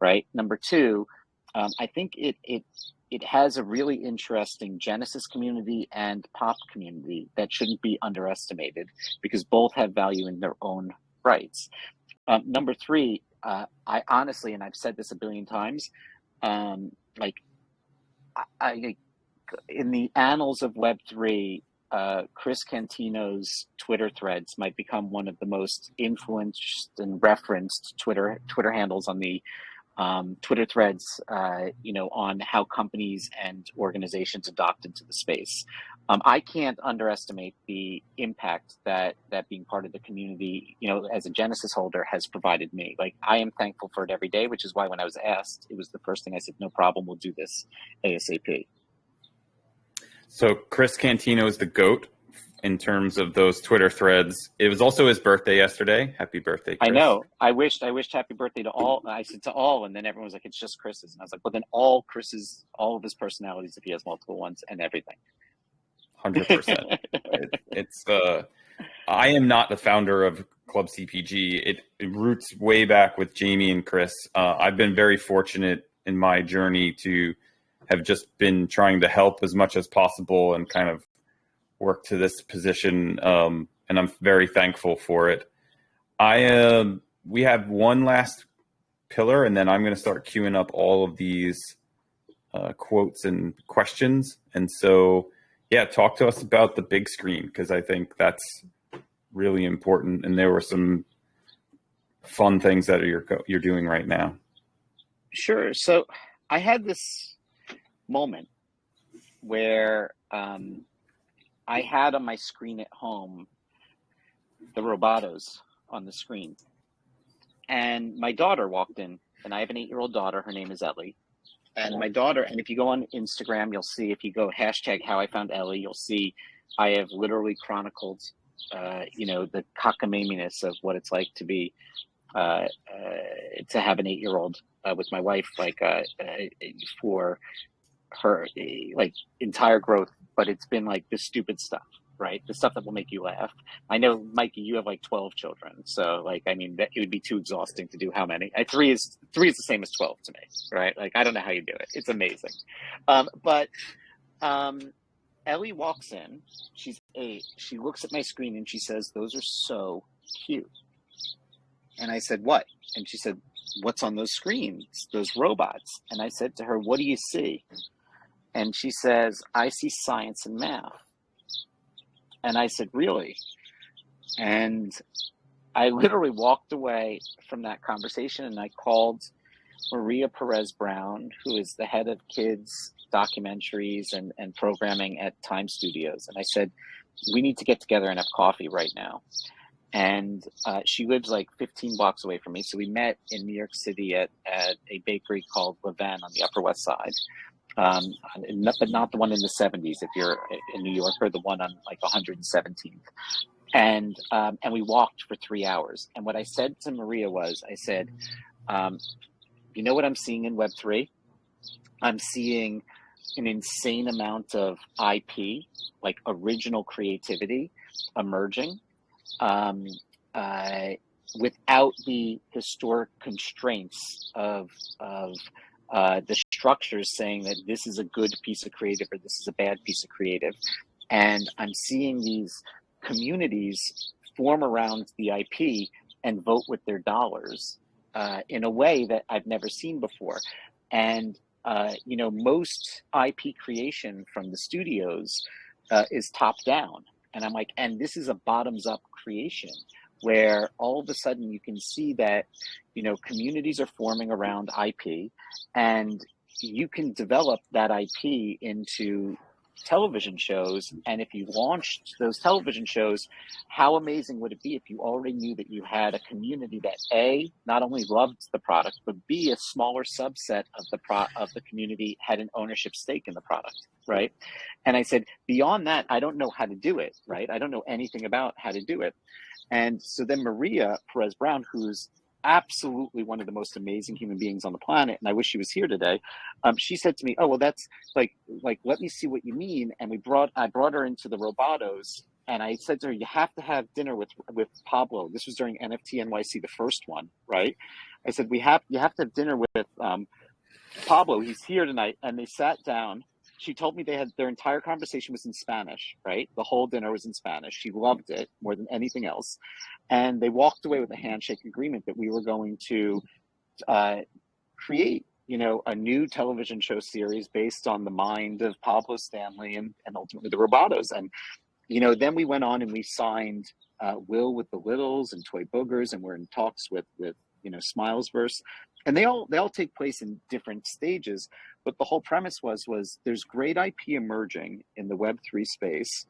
right? Number two, I think it has a really interesting Genesis community and Pop community that shouldn't be underestimated because both have value in their own rights. Number three, I honestly, and I've said this a billion times, like I in the annals of Web3, Chris Cantino's Twitter threads might become one of the most influenced and referenced Twitter handles on the Twitter threads, on how companies and organizations adopt into the space. I can't underestimate the impact that being part of the community, as a Genesis holder, has provided me. Like, I am thankful for it every day, which is why when I was asked, it was the first thing I said, no problem, we'll do this ASAP. So Chris Cantino is the GOAT in terms of those Twitter threads. It was also his birthday yesterday. Happy birthday, Chris. I know. I wished happy birthday to all. I said to all, and then everyone was like, it's just Chris's. And I was like, well, then all of his personalities, if he has multiple ones, and everything. 100%. It's I am not the founder of Club CPG. It roots way back with Jamie and Chris. I've been very fortunate in my journey to have just been trying to help as much as possible and kind of work to this position, and I'm very thankful for it. We have one last pillar, and then I'm going to start queuing up all of these quotes and questions. And so Yeah, talk to us about the big screen, because I think that's really important. And there were some fun things that you're doing right now. Sure. So I had this moment where I had on my screen at home the Robotos on the screen. And my daughter walked in, and I have an 8-year-old daughter. Her name is Ellie. And my daughter, and if you go on Instagram, you'll see, if you go hashtag how I found Ellie, you'll see I have literally chronicled, the cockamamie-ness of what it's like to be, to have an 8-year-old with my wife, for her entire growth. But it's been like this stupid stuff, right? The stuff that will make you laugh. I know, Mikey, you have like 12 children, so that it would be too exhausting to do. How many? Three is the same as 12 to me, right? Like, I don't know how you do it. It's amazing. But Ellie walks in. She's 8. She looks at my screen and she says, "Those are so cute." And I said, "What?" And she said, "What's on those screens? Those robots." And I said to her, "What do you see?" And she says, "I see science and math." And I said, "Really?" And I literally walked away from that conversation and I called Maria Perez Brown, who is the head of kids documentaries and programming at Time Studios. And I said, "We need to get together and have coffee right now." And she lives like 15 blocks away from me. So we met in New York City at a bakery called Levan on the Upper West Side. But not the one in the 70s if you're in New York, or the one on like 117th. And we walked for 3 hours. And what I said to Maria was, I said, "You know what I'm seeing in Web3? I'm seeing an insane amount of IP, like original creativity, emerging, without the historic constraints of the structures saying that this is a good piece of creative or this is a bad piece of creative. And I'm seeing these communities form around the IP and vote with their dollars in a way that I've never seen before." And most IP creation from the studios is top down. And I'm like, and this is a bottoms up creation where all of a sudden you can see that, communities are forming around IP, and you can develop that IP into television shows. And if you launched those television shows, how amazing would it be if you already knew that you had a community that A, not only loved the product, but B, a smaller subset of the community had an ownership stake in the product, right? And I said, beyond that, I don't know how to do it, right? I don't know anything about how to do it. And so then Maria Perez Brown, who's absolutely one of the most amazing human beings on the planet, and I wish she was here today, she said to me, "Oh, well, that's like let me see what you mean." And I brought her into the Robotos, and I said to her, "You have to have dinner with Pablo." This was during NFT NYC, the first one, right? I said, you have to have dinner with Pablo. He's here tonight." And they sat down. She told me their entire conversation was in Spanish, right? The whole dinner was in Spanish. She loved it more than anything else. And they walked away with a handshake agreement that we were going to create, a new television show series based on the mind of Pablo Stanley and ultimately the Robotos. And, then we went on and we signed Will with the Littles and Toy Boogers, and we're in talks with Smilesverse. And they all take place in different stages. But the whole premise was there's great IP emerging in the Web3 space,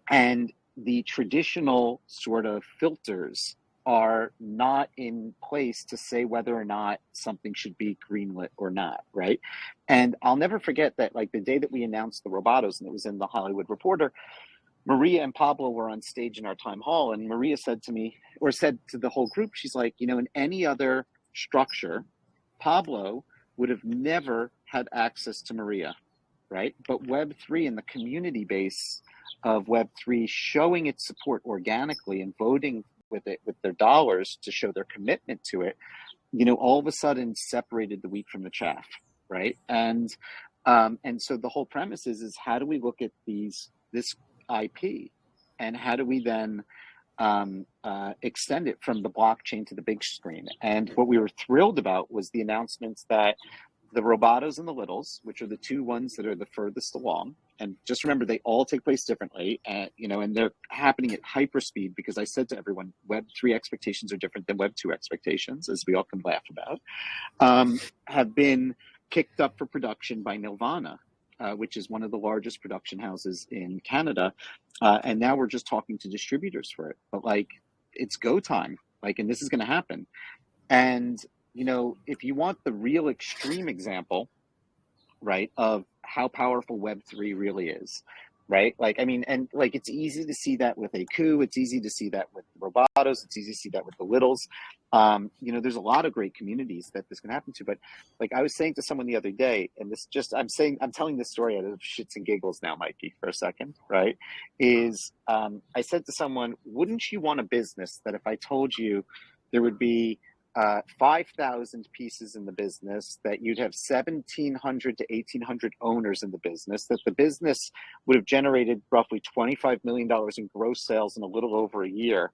and the traditional sort of filters are not in place to say whether or not something should be greenlit or not, right? And I'll never forget that, like, the day that we announced the Robotos, and it was in the Hollywood Reporter, Maria and Pablo were on stage in our time hall, and Maria said to me, or said to the whole group, she's like, in any other structure, Pablo would have never had access to Maria, right? But Web3 and the community base of Web3 showing its support organically and voting with their dollars to show their commitment to it, all of a sudden separated the wheat from the chaff, right? And so the whole premise is how do we look at this IP, and how do we then extend it from the blockchain to the big screen? And what we were thrilled about was the announcements that the Robotos and the Littles, which are the two ones that are the furthest along. And just remember, they all take place differently, and and they're happening at hyperspeed, because I said to everyone, Web3 expectations are different than Web2 expectations, as we all can laugh about, have been kicked up for production by Nelvana, which is one of the largest production houses in Canada. And now we're just talking to distributors for it. But like, it's go time, and this is going to happen. And, if you want the real extreme example, right, of how powerful Web3 really is, right? It's easy to see that with AQ, it's easy to see that with the Robotos, it's easy to see that with the Littles. There's a lot of great communities that this can happen to. But like I was saying to someone the other day, and I'm telling this story out of shits and giggles now, Mikey, for a second, right? I said to someone, wouldn't you want a business that if I told you there would be 5,000 pieces in the business, that you'd have 1,700 to 1,800 owners in the business, that the business would have generated roughly $25 million in gross sales in a little over a year,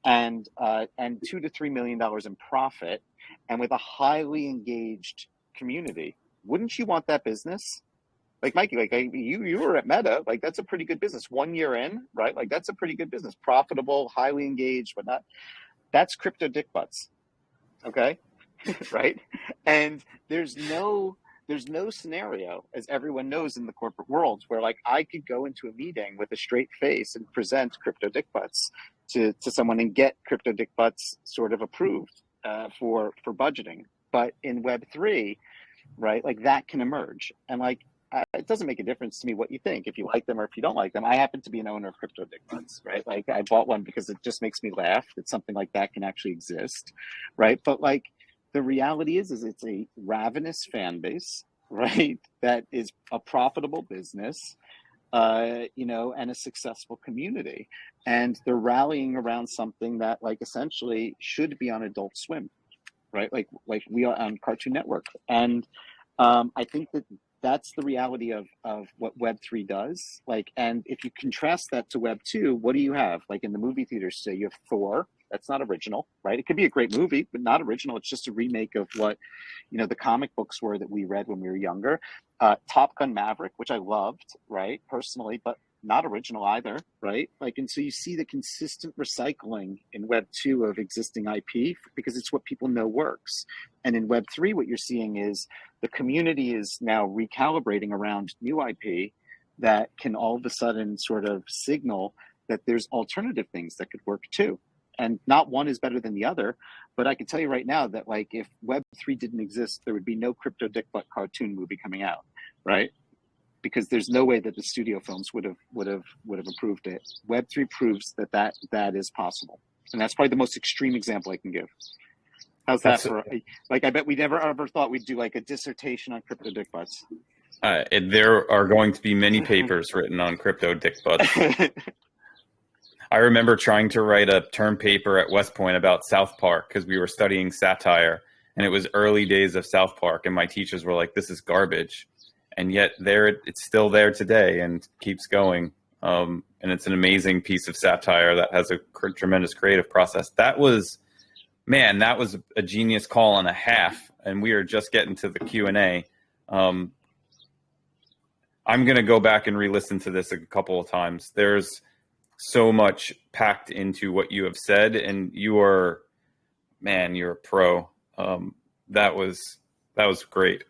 and $2 to $3 million in profit, and with a highly engaged community? Wouldn't you want that business? Like, Mikey, you were at Meta, that's a pretty good business. 1 year in, right? That's a pretty good business, profitable, highly engaged, whatnot. That's crypto dick butts. Okay. Right. And there's no scenario, as everyone knows in the corporate world, where I could go into a meeting with a straight face and present crypto dick butts to someone and get crypto dick butts sort of approved for budgeting. But in Web3, right, that can emerge. And it doesn't make a difference to me what you think, if you like them or if you don't like them. I happen to be an owner of crypto dick butts, right? I bought one because it just makes me laugh that something like that can actually exist, right? But the reality is it's a ravenous fan base, right? That is a profitable business, and a successful community. And they're rallying around something that essentially should be on Adult Swim, right? Like we are on Cartoon Network. And I think that's the reality of what Web3 does. And if you contrast that to Web2, what do you have? In the movie theaters today, you have Thor. That's not original, right? It could be a great movie, but not original. It's just a remake of what, the comic books were that we read when we were younger. Top Gun Maverick, which I loved, right, personally, but not original either, right? And so you see the consistent recycling in Web2 of existing IP, because it's what people know works. And in Web3, what you're seeing is the community is now recalibrating around new IP that can all of a sudden sort of signal that there's alternative things that could work too. And not one is better than the other, but I can tell you right now that if Web3 didn't exist, there would be no Crypto Dick Butt cartoon movie coming out, right? Because there's no way that the studio films would have approved it. Web3 proves that is possible, and that's probably the most extreme example I can give. How's that for I bet we never ever thought we'd do a dissertation on crypto dick butts. There are going to be many papers written on crypto dick butts. I remember trying to write a term paper at West Point about South Park because we were studying satire, and it was early days of South Park, and my teachers were like, "This is garbage." And yet it's still there today and keeps going. And it's an amazing piece of satire that has a tremendous creative process. That was a genius call and a half. And we are just getting to the Q&A. I'm going to go back and re-listen to this a couple of times. There's so much packed into what you have said, and you're a pro. That was great.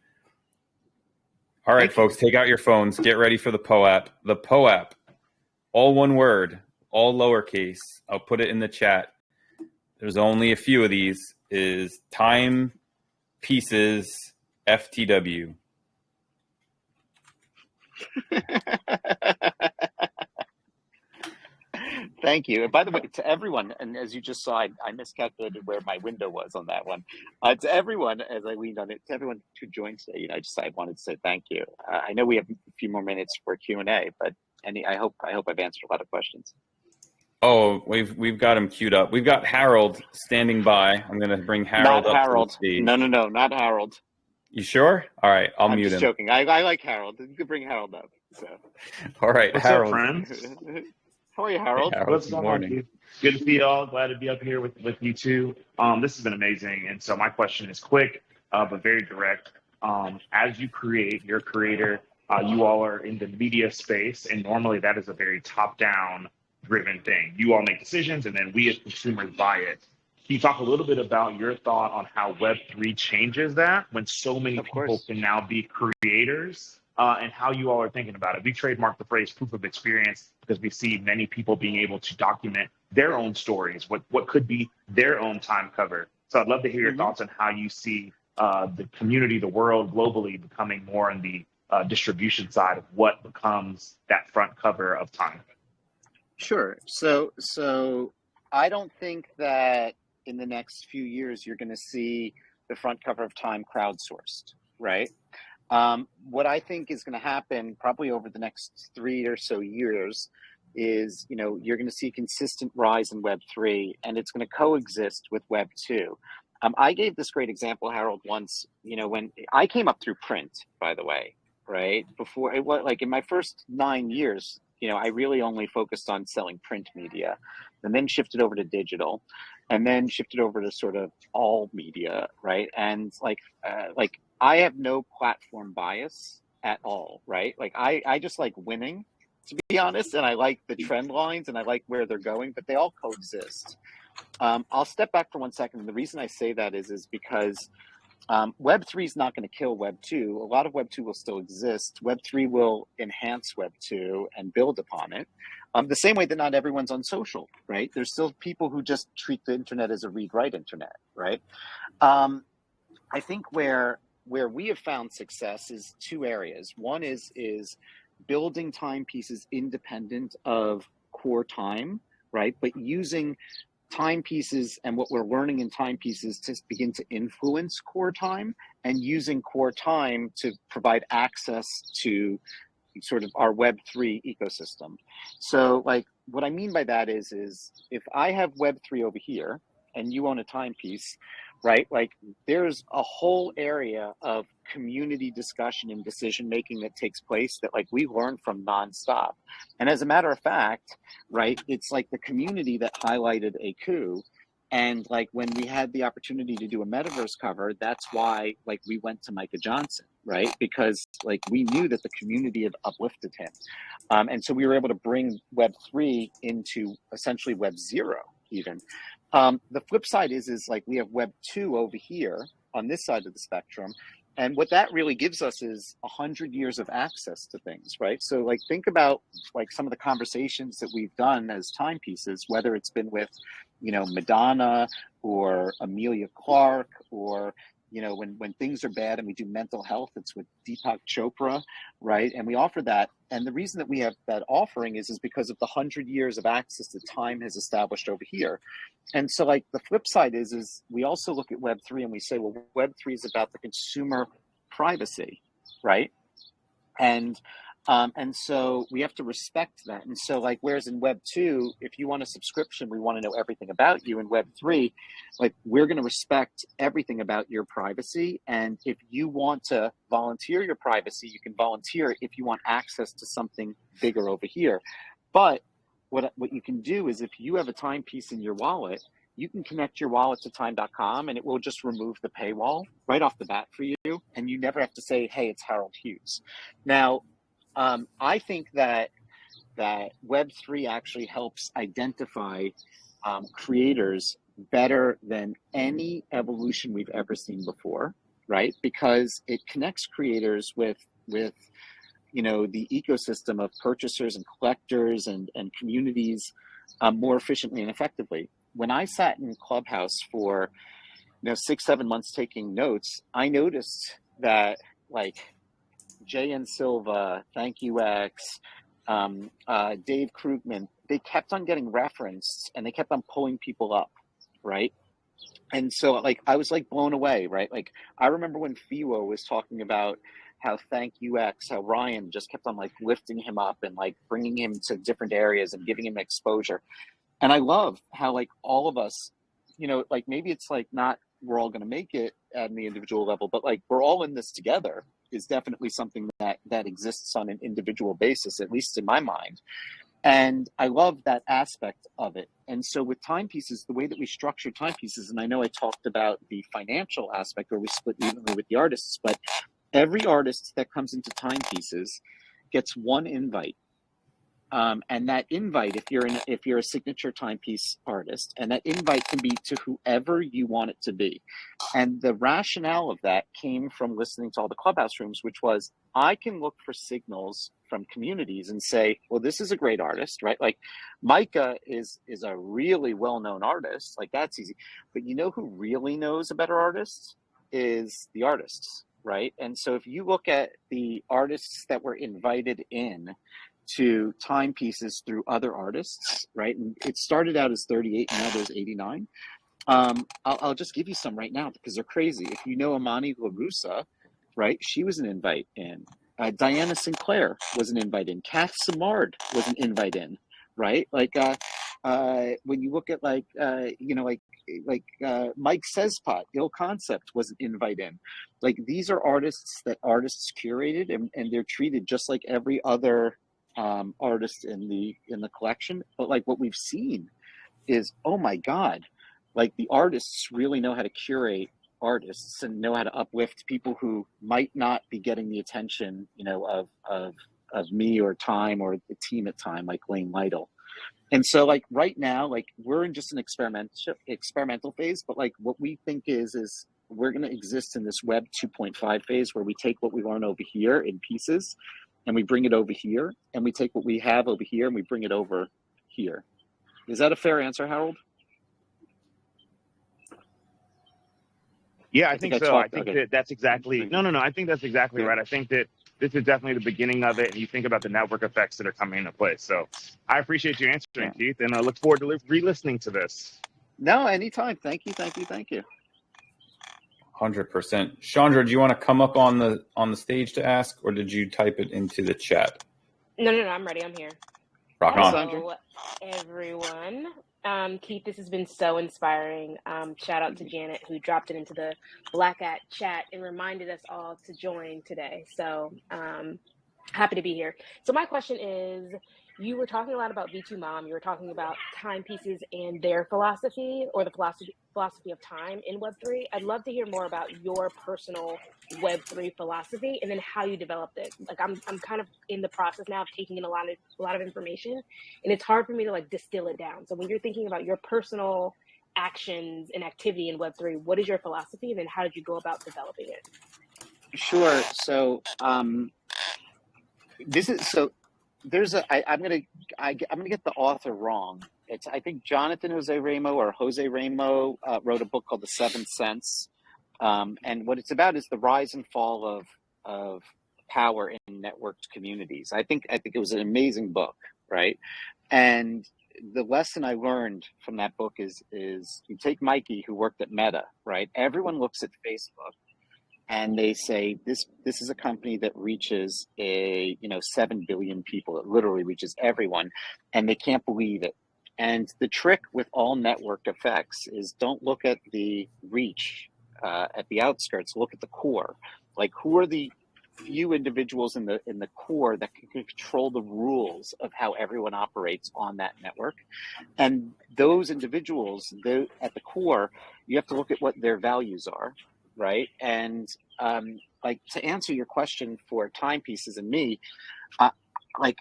All right, folks, take out your phones. Get ready for the POAP. The POAP, all one word, all lowercase. I'll put it in the chat. There's only a few of these. Is TIMEPieces FTW. Thank you. And by the way, to everyone, and as you just saw, I miscalculated where my window was on that one. To everyone, as I leaned on it, to everyone who joined today, I wanted to say thank you. I know we have a few more minutes for Q&A, but I hope I've answered a lot of questions. Oh, we've got him queued up. We've got Harold standing by. I'm going to bring Harold not up Harold. to the stage. No, not Harold. You sure? All right, I'm mute him. I'm just joking. I like Harold. You could bring Harold up. So. All right, What's Harold. up, friends? How are you, Harold? Hey, Harold. What's going on? Good to see y'all. Glad to be up here with you two. This has been amazing. And so my question is quick, but very direct. as you create, your creator, you all are in the media space, and normally that is a very top-down driven thing. You all make decisions, and then we as consumers buy it. Can you talk a little bit about your thought on how Web3 changes that when so many Of people course. can now be creators, and how you all are thinking about it? We trademarked the phrase proof of experience because we see many people being able to document their own stories, what could be their own time cover. So I'd love to hear your thoughts on how you see the community, the world globally becoming more on the distribution side of what becomes that front cover of Time. Sure. So I don't think that in the next few years you're going to see the front cover of Time crowdsourced, right? What I think is going to happen probably over the next 3 or so years is, you're going to see consistent rise in Web3, and it's going to coexist with Web2. I gave this great example, Harold, once, when I came up through print, by the way, right? Before it was like in my first 9 years, I really only focused on selling print media, and then shifted over to digital, and then shifted over to sort of all media, right? And like I have no platform bias at all, right? Like I just like winning, to be honest, and I like the trend lines and I like where they're going, but they all coexist. I'll step back for 1 second. And the reason I say that is because Web3 is not going to kill Web2. A lot of Web2 will still exist. Web3 will enhance Web2 and build upon it. The same way that not everyone's on social, right? There's still people who just treat the internet as a read-write internet, right? I think where we have found success is two areas. One is building timepieces independent of core time, right? But using timepieces and what we're learning in timepieces to begin to influence core time, and using core time to provide access to sort of our Web3 ecosystem. So like what I mean by that is if I have Web3 over here and you own a timepiece, right? Like there's a whole area of community discussion and decision making that takes place that like we learn from nonstop. And as a matter of fact, right, it's like the community that highlighted a coup. And like when we had the opportunity to do a metaverse cover, that's why like we went to Micah Johnson, right? Because like we knew that the community had uplifted him. And so we were able to bring Web3 into essentially Web0 even. The flip side is like we have Web2 over here on this side of the spectrum. And what that really gives us is 100 years of access to things, right? So like think about like some of the conversations that we've done as timepieces, whether it's been with, Madonna or Amelia Clark, or, when things are bad and we do mental health, it's with Deepak Chopra, right? And we offer that. And the reason that we have that offering is because of the 100 years of access that time has established over here. And so like the flip side is we also look at Web3 and we say, well, Web3 is about the consumer privacy, right? And so we have to respect that. And so like, whereas in Web2, if you want a subscription, we want to know everything about you. In Web3, like we're going to respect everything about your privacy. And if you want to volunteer your privacy, you can volunteer if you want access to something bigger over here. But what you can do is if you have a timepiece in your wallet, you can connect your wallet to time.com and it will just remove the paywall right off the bat for you. And you never have to say, hey, it's Harold Hughes. Now, I think that Web3 actually helps identify creators better than any evolution we've ever seen before, right? Because it connects creators with the ecosystem of purchasers and collectors and communities more efficiently and effectively. When I sat in Clubhouse for 6-7 months taking notes, I noticed that like JN Silva, Thank You X, Dave Krugman, they kept on getting referenced and they kept on pulling people up, right? And so like I was like blown away, right? Like I remember when Fiwo was talking about how Thank You X, how Ryan just kept on like lifting him up and like bringing him to different areas and giving him exposure. And I love how like all of us, like maybe it's like not we're all going to make it at the individual level, but like we're all in this together is definitely something that exists on an individual basis, at least in my mind. And I love that aspect of it. And so with timepieces, the way that we structure timepieces, and I know I talked about the financial aspect where we split evenly with the artists, but every artist that comes into timepieces gets one invite. And that invite, if you're a signature timepiece artist, and that invite can be to whoever you want it to be. And the rationale of that came from listening to all the clubhouse rooms, which was I can look for signals from communities and say, well, this is a great artist, right? Like Micah is a really well-known artist, like that's easy. But you know who really knows a better artist is the artists, right? And so if you look at the artists that were invited in to timepieces through other artists, right? And it started out as 38, now there's 89. I'll just give you some right now because they're crazy. If you know Amani LaRussa, right? She was an invite in. Diana Sinclair was an invite in. Kath Samard was an invite in, right? Like when you look at like Mike Sespot, Ill Concept was an invite in. Like these are artists that artists curated and they're treated just like every other artist in the collection. But like what we've seen is, oh my God, like the artists really know how to curate artists and know how to uplift people who might not be getting the attention, of me or Time or the team at Time, like Lane Lytle. And so like right now, like we're in just an experimental phase, but like what we think is we're going to exist in this Web 2.5 phase where we take what we learn over here in pieces and we bring it over here, and we take what we have over here and we bring it over here. Is that a fair answer, Harold? Yeah, I think so. I think that's exactly, no, I think that's exactly Yeah. right. I think that this is definitely the beginning of it, and you think about the network effects that are coming into place. So I appreciate you answering, Keith, and I look forward to re-listening to this. No, anytime. Thank you. 100%. Chandra, do you want to come up on the stage to ask, or did you type it into the chat? No, I'm ready. I'm here. Rock Hello, on. everyone. Keith, this has been so inspiring. Shout out to Janet, who dropped it into the Black Hat chat and reminded us all to join today. So happy to be here. So my question is, you were talking a lot about V2 Mom. You were talking about timepieces and their philosophy, or the philosophy of time in Web3. I'd love to hear more about your personal Web3 philosophy and then how you developed it. Like I'm kind of in the process now of taking in a lot of information, and it's hard for me to like distill it down. So when you're thinking about your personal actions and activity in Web3, what is your philosophy, and then how did you go about developing it? Sure. So I'm gonna get the author wrong. I think Jonathan Jose Ramo or Jose Ramo wrote a book called The Seventh Sense, and what it's about is the rise and fall of power in networked communities. I think it was an amazing book, right? And the lesson I learned from that book is you take Mikey, who worked at Meta, right? Everyone looks at Facebook and they say this is a company that reaches 7 billion people. It literally reaches everyone, and they can't believe it. And the trick with all networked effects is don't look at the reach at the outskirts. Look at the core. Like, who are the few individuals in the core that can control the rules of how everyone operates on that network? And those individuals, at the core, you have to look at what their values are. Right. And like, to answer your question for timepieces and me, like,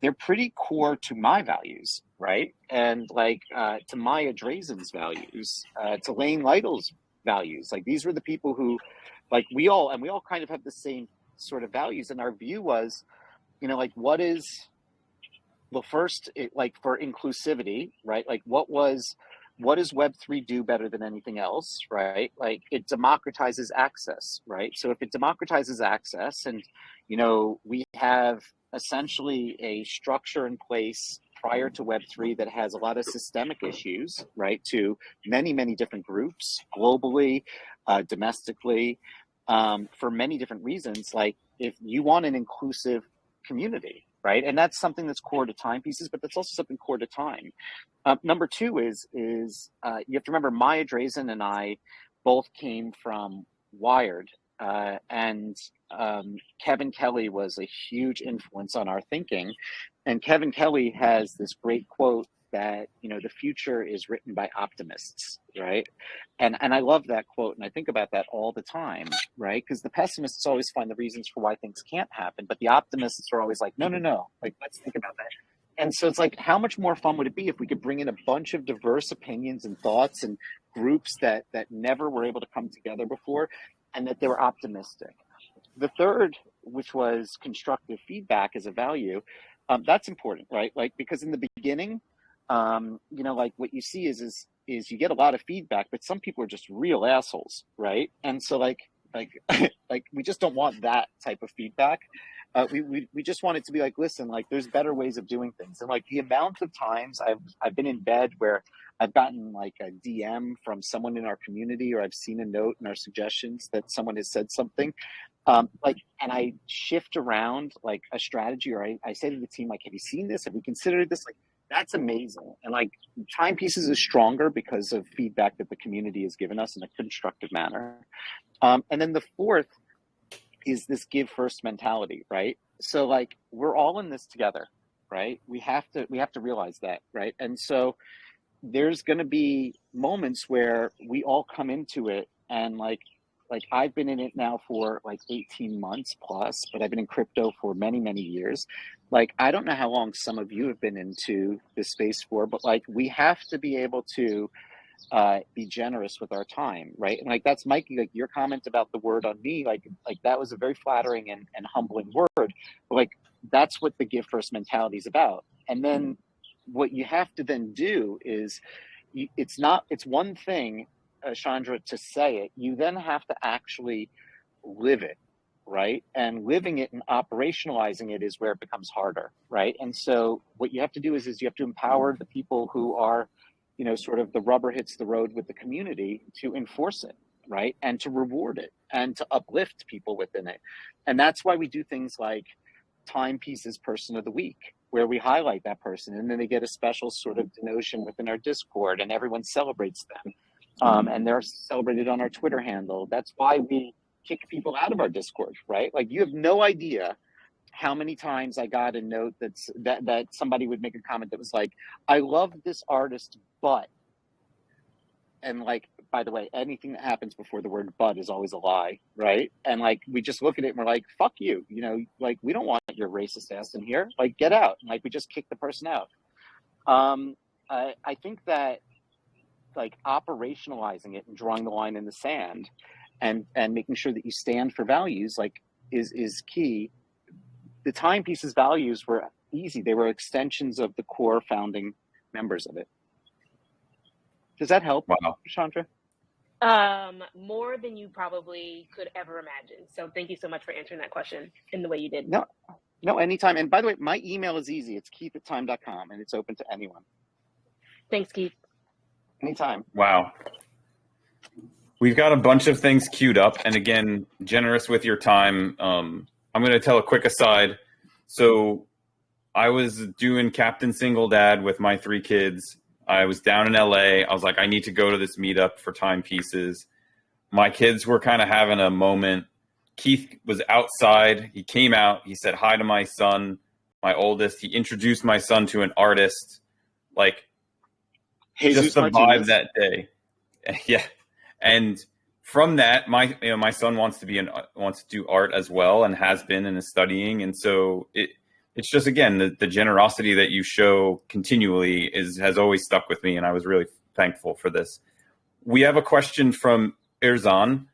they're pretty core to my values. Right. And like to Maya Drazen's values, to Lane Lytle's values. Like, these were the people who, like, we all kind of have the same sort of values. And our view was, like, what is the first, like, for inclusivity, right? Like, what does Web3 do better than anything else, right? Like, it democratizes access, right? So if it democratizes access, and, we have essentially a structure in place prior to Web3 that has a lot of systemic issues, right, to many, many different groups globally, domestically, for many different reasons. Like, if you want an inclusive community, right? And that's something that's core to timepieces, but that's also something core to time. Number two is you have to remember Maya Drazen and I both came from Wired, and Kevin Kelly was a huge influence on our thinking. And Kevin Kelly has this great quote that, you know, the future is written by optimists, right? And I love that quote, and I think about that all the time, right? Because the pessimists always find the reasons for why things can't happen, but the optimists are always like, no, no, no, like, let's think about that. And so it's like, how much more fun would it be if we could bring in a bunch of diverse opinions and thoughts and groups that never were able to come together before, and that they were optimistic. The third, which was constructive feedback as a value, that's important, right? Like, because in the beginning, you know, like what you see is you get a lot of feedback, but some people are just real assholes, right? And so like like we just don't want that type of feedback. We just want it to be like, listen, like there's better ways of doing things. And like the amount of times I've been in bed where I've gotten like a DM from someone in our community, or I've seen a note in our suggestions that someone has said something, like, and I shift around like a strategy, or I say to the team, like, have you seen this? Have we considered this? Like, that's amazing. And like Timepieces is stronger because of feedback that the community has given us in a constructive manner. And then the fourth is this give first mentality, right? So like we're all in this together, right? We have to realize that, right? And so there's going to be moments where we all come into it, and like I've been in it now for like 18 months plus, but I've been in crypto for many, many years. Like, I don't know how long some of you have been into this space for, but like we have to be able to be generous with our time, right? And like that's Mikey, like your comment about the word on me, like that was a very flattering and humbling word. But like that's what the give first mentality is about. And then what you have to then do is it's one thing, Chandra, to say it. You then have to actually live it, right? And living it and operationalizing it is where it becomes harder, right? And so what you have to do is you have to empower the people who are, you know, sort of the rubber hits the road with the community to enforce it, right? And to reward it and to uplift people within it. And that's why we do things like Timepieces Person of the Week, where we highlight that person, and then they get a special sort of denotion within our Discord, and everyone celebrates them. And they're celebrated on our Twitter handle. That's why we kick people out of our Discord, right? Like, you have no idea how many times I got a note that somebody would make a comment that was like, I love this artist, but, and like, by the way, anything that happens before the word but is always a lie, right? And like, we just look at it and we're like, fuck you, you know, like, we don't want your racist ass in here, like, get out. And like, we just kick the person out. I think that like operationalizing it and drawing the line in the sand and making sure that you stand for values, like, is key. The Timepieces values were easy. They were extensions of the core founding members of it. Does that help, Wow. Chandra? More than you probably could ever imagine. So thank you so much for answering that question in the way you did. No, anytime. And by the way, my email is easy. It's keith@time.com, and it's open to anyone. Thanks, Keith. Anytime. Wow. We've got a bunch of things queued up. And again, generous with your time. I'm going to tell a quick aside. So I was doing Captain Single Dad with my 3 kids. I was down in LA. I was like, I need to go to this meetup for Timepieces. My kids were kind of having a moment. Keith was outside. He came out. He said hi to my son, my oldest. He introduced my son to an artist. Like, Jesus just the Martinez. vibe that day. Yeah. And from that, my son wants to do art as well, and has been, and is studying. And so it's just, again, the generosity that you show continually has always stuck with me. And I was really thankful for this. We have a question from Irzan.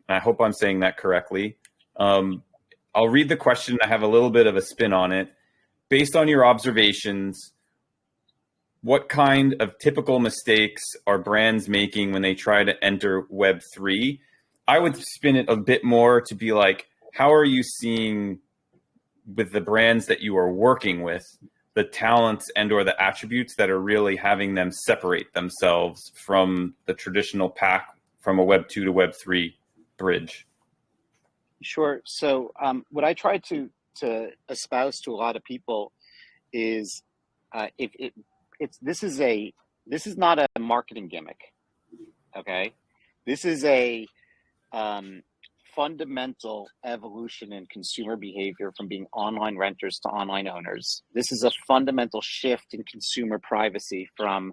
I hope I'm saying that correctly. I'll read the question. I have a little bit of a spin on it. Based on your observations, what kind of typical mistakes are brands making when they try to enter Web3? I would spin it a bit more to be like, how are you seeing, with the brands that you are working with, the talents and or the attributes that are really having them separate themselves from the traditional pack from a Web2 to Web3 bridge? Sure. So what I try to espouse to a lot of people is this is not a marketing gimmick. Okay, this is a fundamental evolution in consumer behavior from being online renters to online owners. This is a fundamental shift in consumer privacy from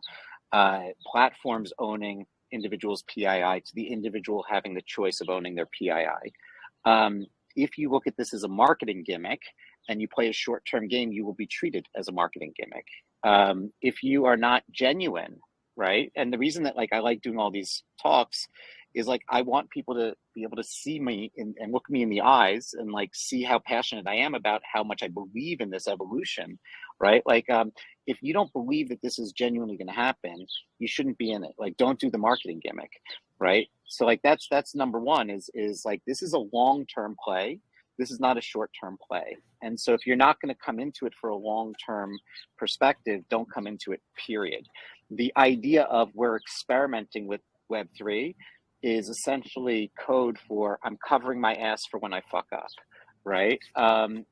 platforms owning individuals' PII to the individual having the choice of owning their PII. If you look at this as a marketing gimmick and you play a short-term game, you will be treated as a marketing gimmick. If you are not genuine, right? And the reason that I like doing all these talks is I want people to be able to see me and look me in the eyes and see how passionate I am about how much I believe in this evolution, right? If you don't believe that this is genuinely going to happen, you shouldn't be in it. Don't do the marketing gimmick, right? So that's number one is this is a long-term play. This is not a short-term play. And so if you're not going to come into it for a long-term perspective, don't come into it, period. The idea of we're experimenting with Web3 is essentially code for I'm covering my ass for when I fuck up, right? And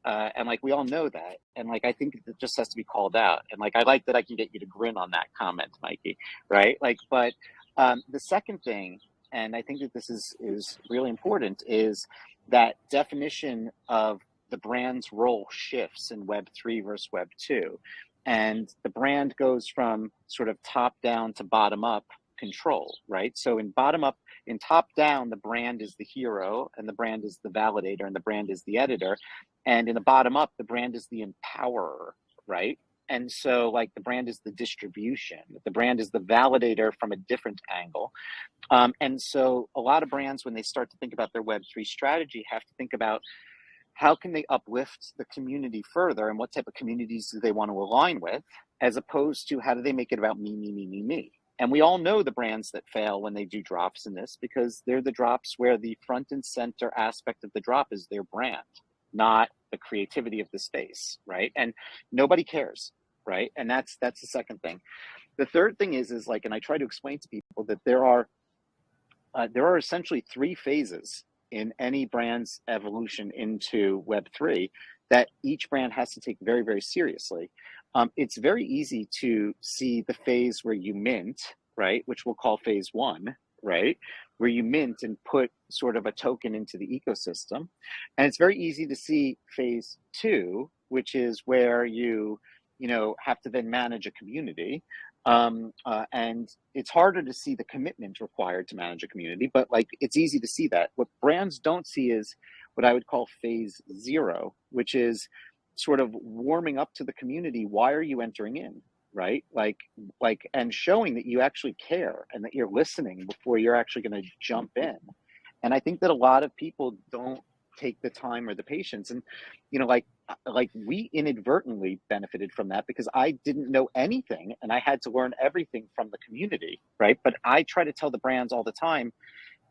we all know that. And I think it just has to be called out. And I like that I can get you to grin on that comment, Mikey, right? But the second thing, and I think that this is really important, is that definition of the brand's role shifts in Web3 versus Web2. And the brand goes from sort of top down to bottom up control, right? So in top down, the brand is the hero and the brand is the validator and the brand is the editor. And in the bottom up, the brand is the empowerer, right? And so the brand is the distribution, the brand is the validator from a different angle. And so a lot of brands, when they start to think about their Web3 strategy, have to think about how can they uplift the community further and what type of communities do they want to align with, as opposed to how do they make it about me, me, me, me, me. And we all know the brands that fail when they do drops in this, because they're the drops where the front and center aspect of the drop is their brand, not the creativity of the space, right? And nobody cares, right? And that's the second thing. The third thing is and I try to explain to people that there are essentially three phases in any brand's evolution into Web3 that each brand has to take very, very seriously. It's very easy to see the phase where you mint, right, which we'll call phase one, right, where you mint and put sort of a token into the ecosystem. And it's very easy to see phase two, which is where you have to then manage a community. And it's harder to see the commitment required to manage a community, but it's easy to see that. What brands don't see is what I would call phase zero, which is sort of warming up to the community. Why are you entering in, right? And showing that you actually care and that you're listening before you're actually going to jump in. And I think that a lot of people don't take the time or the patience. And, we inadvertently benefited from that because I didn't know anything and I had to learn everything from the community, right? But I try to tell the brands all the time,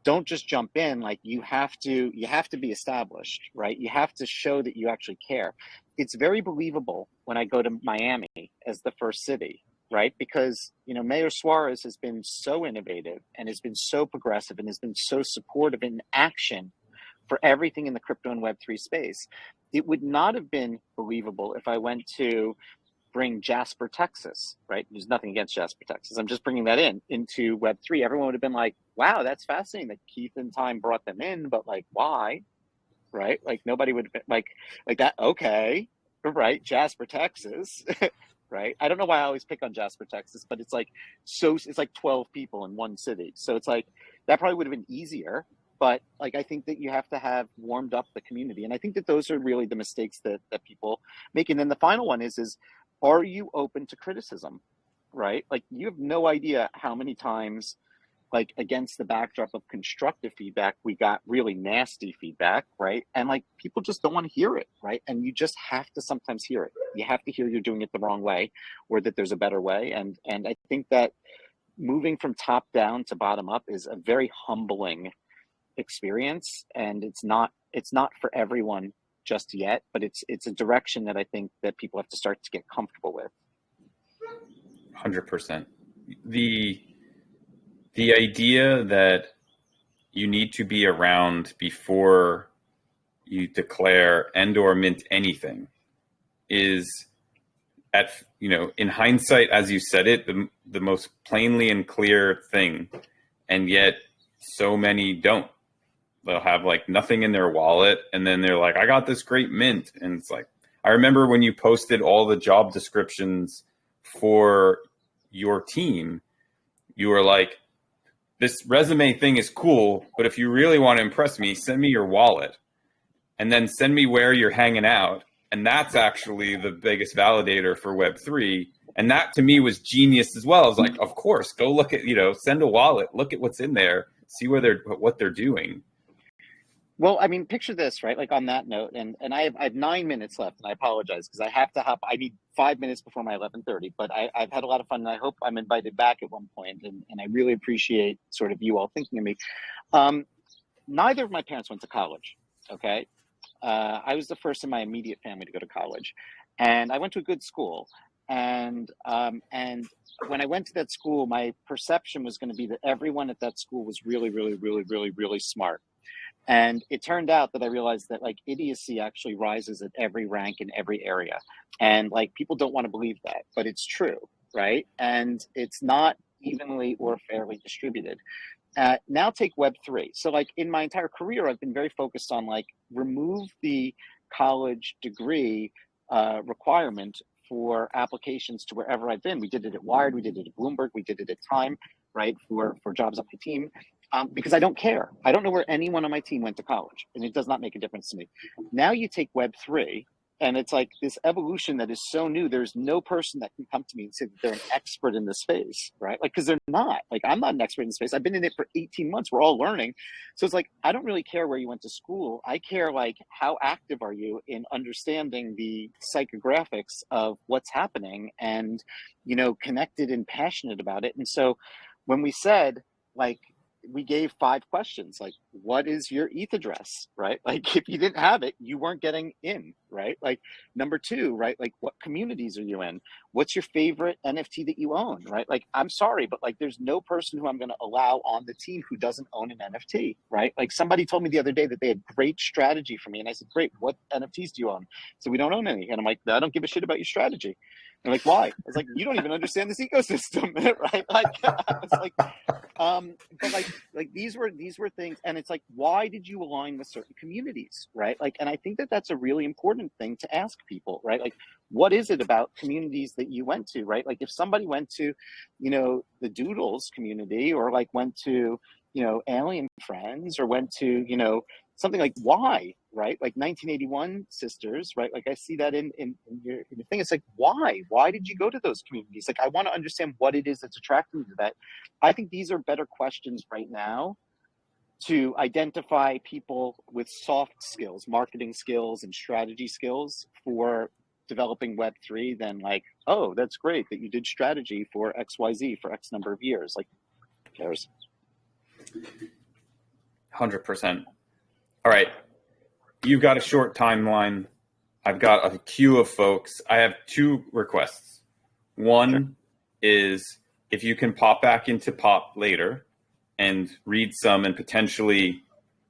don't just jump in. You have to be established, right? You have to show that you actually care. It's very believable when I go to Miami as the first city, right? Because, Mayor Suarez has been so innovative and has been so progressive and has been so supportive in action for everything in the crypto and Web3 space. It would not have been believable if I went to bring Jasper, Texas, right? There's nothing against Jasper, Texas. I'm just bringing that into Web3. Everyone would have been like, wow, that's fascinating that Keith and Time brought them in, but why, right? Nobody would have been like that. Okay, right, Jasper, Texas, right? I don't know why I always pick on Jasper, Texas, but it's it's 12 people in one city. So it's that probably would have been easier. But I think that you have to have warmed up the community. And I think that those are really the mistakes that people make. And then the final one is are you open to criticism, right? You have no idea how many times, against the backdrop of constructive feedback, we got really nasty feedback, right? And people just don't want to hear it, right? And you just have to sometimes hear it. You have to hear you're doing it the wrong way or that there's a better way. And I think that moving from top down to bottom up is a very humbling experience, and it's not for everyone just yet, but it's a direction that I think that people have to start to get comfortable with. 100%. The idea that you need to be around before you declare and or mint anything is, in hindsight, as you said it, the most plainly and clear thing, and yet so many don't. they'll have like nothing in their wallet, and then they're like, I got this great mint. And it's like, I remember when you posted all the job descriptions for your team, you were like, this resume thing is cool, but if you really want to impress me, send me your wallet and then send me where you're hanging out. And that's actually the biggest validator for Web3. And that to me was genius as well. I was like, of course, go look at, send a wallet, look at what's in there, see what they're doing. Well, I mean, picture this, right? Like on that note, and I have 9 minutes left, and I apologize because I have to hop. I need 5 minutes before my 11:30, but I've had a lot of fun, and I hope I'm invited back at one point, and I really appreciate sort of you all thinking of me. Neither of my parents went to college, okay? I was the first in my immediate family to go to college, and I went to a good school, and when I went to that school, my perception was going to be that everyone at that school was really, really, really, really, really smart. And it turned out that I realized that like idiocy actually rises at every rank in every area. And like people don't want to believe that, but it's true, right? And it's not evenly or fairly distributed. Now take Web3. So like in my entire career, I've been very focused on like remove the college degree requirement for applications to wherever I've been. We did it at Wired, we did it at Bloomberg, we did it at Time, right, for jobs on my team. Because I don't care. I don't know where anyone on my team went to college, and it does not make a difference to me. Now you take Web3, and it's like this evolution that is so new. There's no person that can come to me and say that they're an expert in this space, right? Like, because they're not. Like, I'm not an expert in the space. I've been in it for 18 months. We're all learning. So it's like, I don't really care where you went to school. I care, like, how active are you in understanding the psychographics of what's happening and, connected and passionate about it. And so when we said, like, we gave 5 questions, like, what is your ETH address, right? Like, if you didn't have it, you weren't getting in, right? Like, number 2, right? Like, what communities are you in? What's your favorite NFT that you own, right? Like, I'm sorry, but like, there's no person who I'm going to allow on the team who doesn't own an NFT, right? Like, somebody told me the other day that they had great strategy for me. And I said, great, what NFTs do you own? So we don't own any. And I'm like, I don't give a shit about your strategy. And like, why? I was like, you don't even understand this ecosystem, right? Like, I was like, but like these were things, and it's like, why did you align with certain communities, right? Like, and I think that that's a really important thing to ask people, right? Like, what is it about communities that you went to, right? Like, if somebody went to, the Doodles community, or like went to, Alien Friends, or went to, something like, why, right? Like 1981 Sisters, right? Like I see that in your thing. It's like, why did you go to those communities? Like, I want to understand what it is that's attracting you to that. I think these are better questions right now to identify people with soft skills, marketing skills and strategy skills for developing Web3 than like, oh, that's great that you did strategy for XYZ for X number of years. Like, who cares? 100%. All right. You've got a short timeline. I've got a queue of folks. I have 2 requests. One is if you can pop back into Pop later and read some and potentially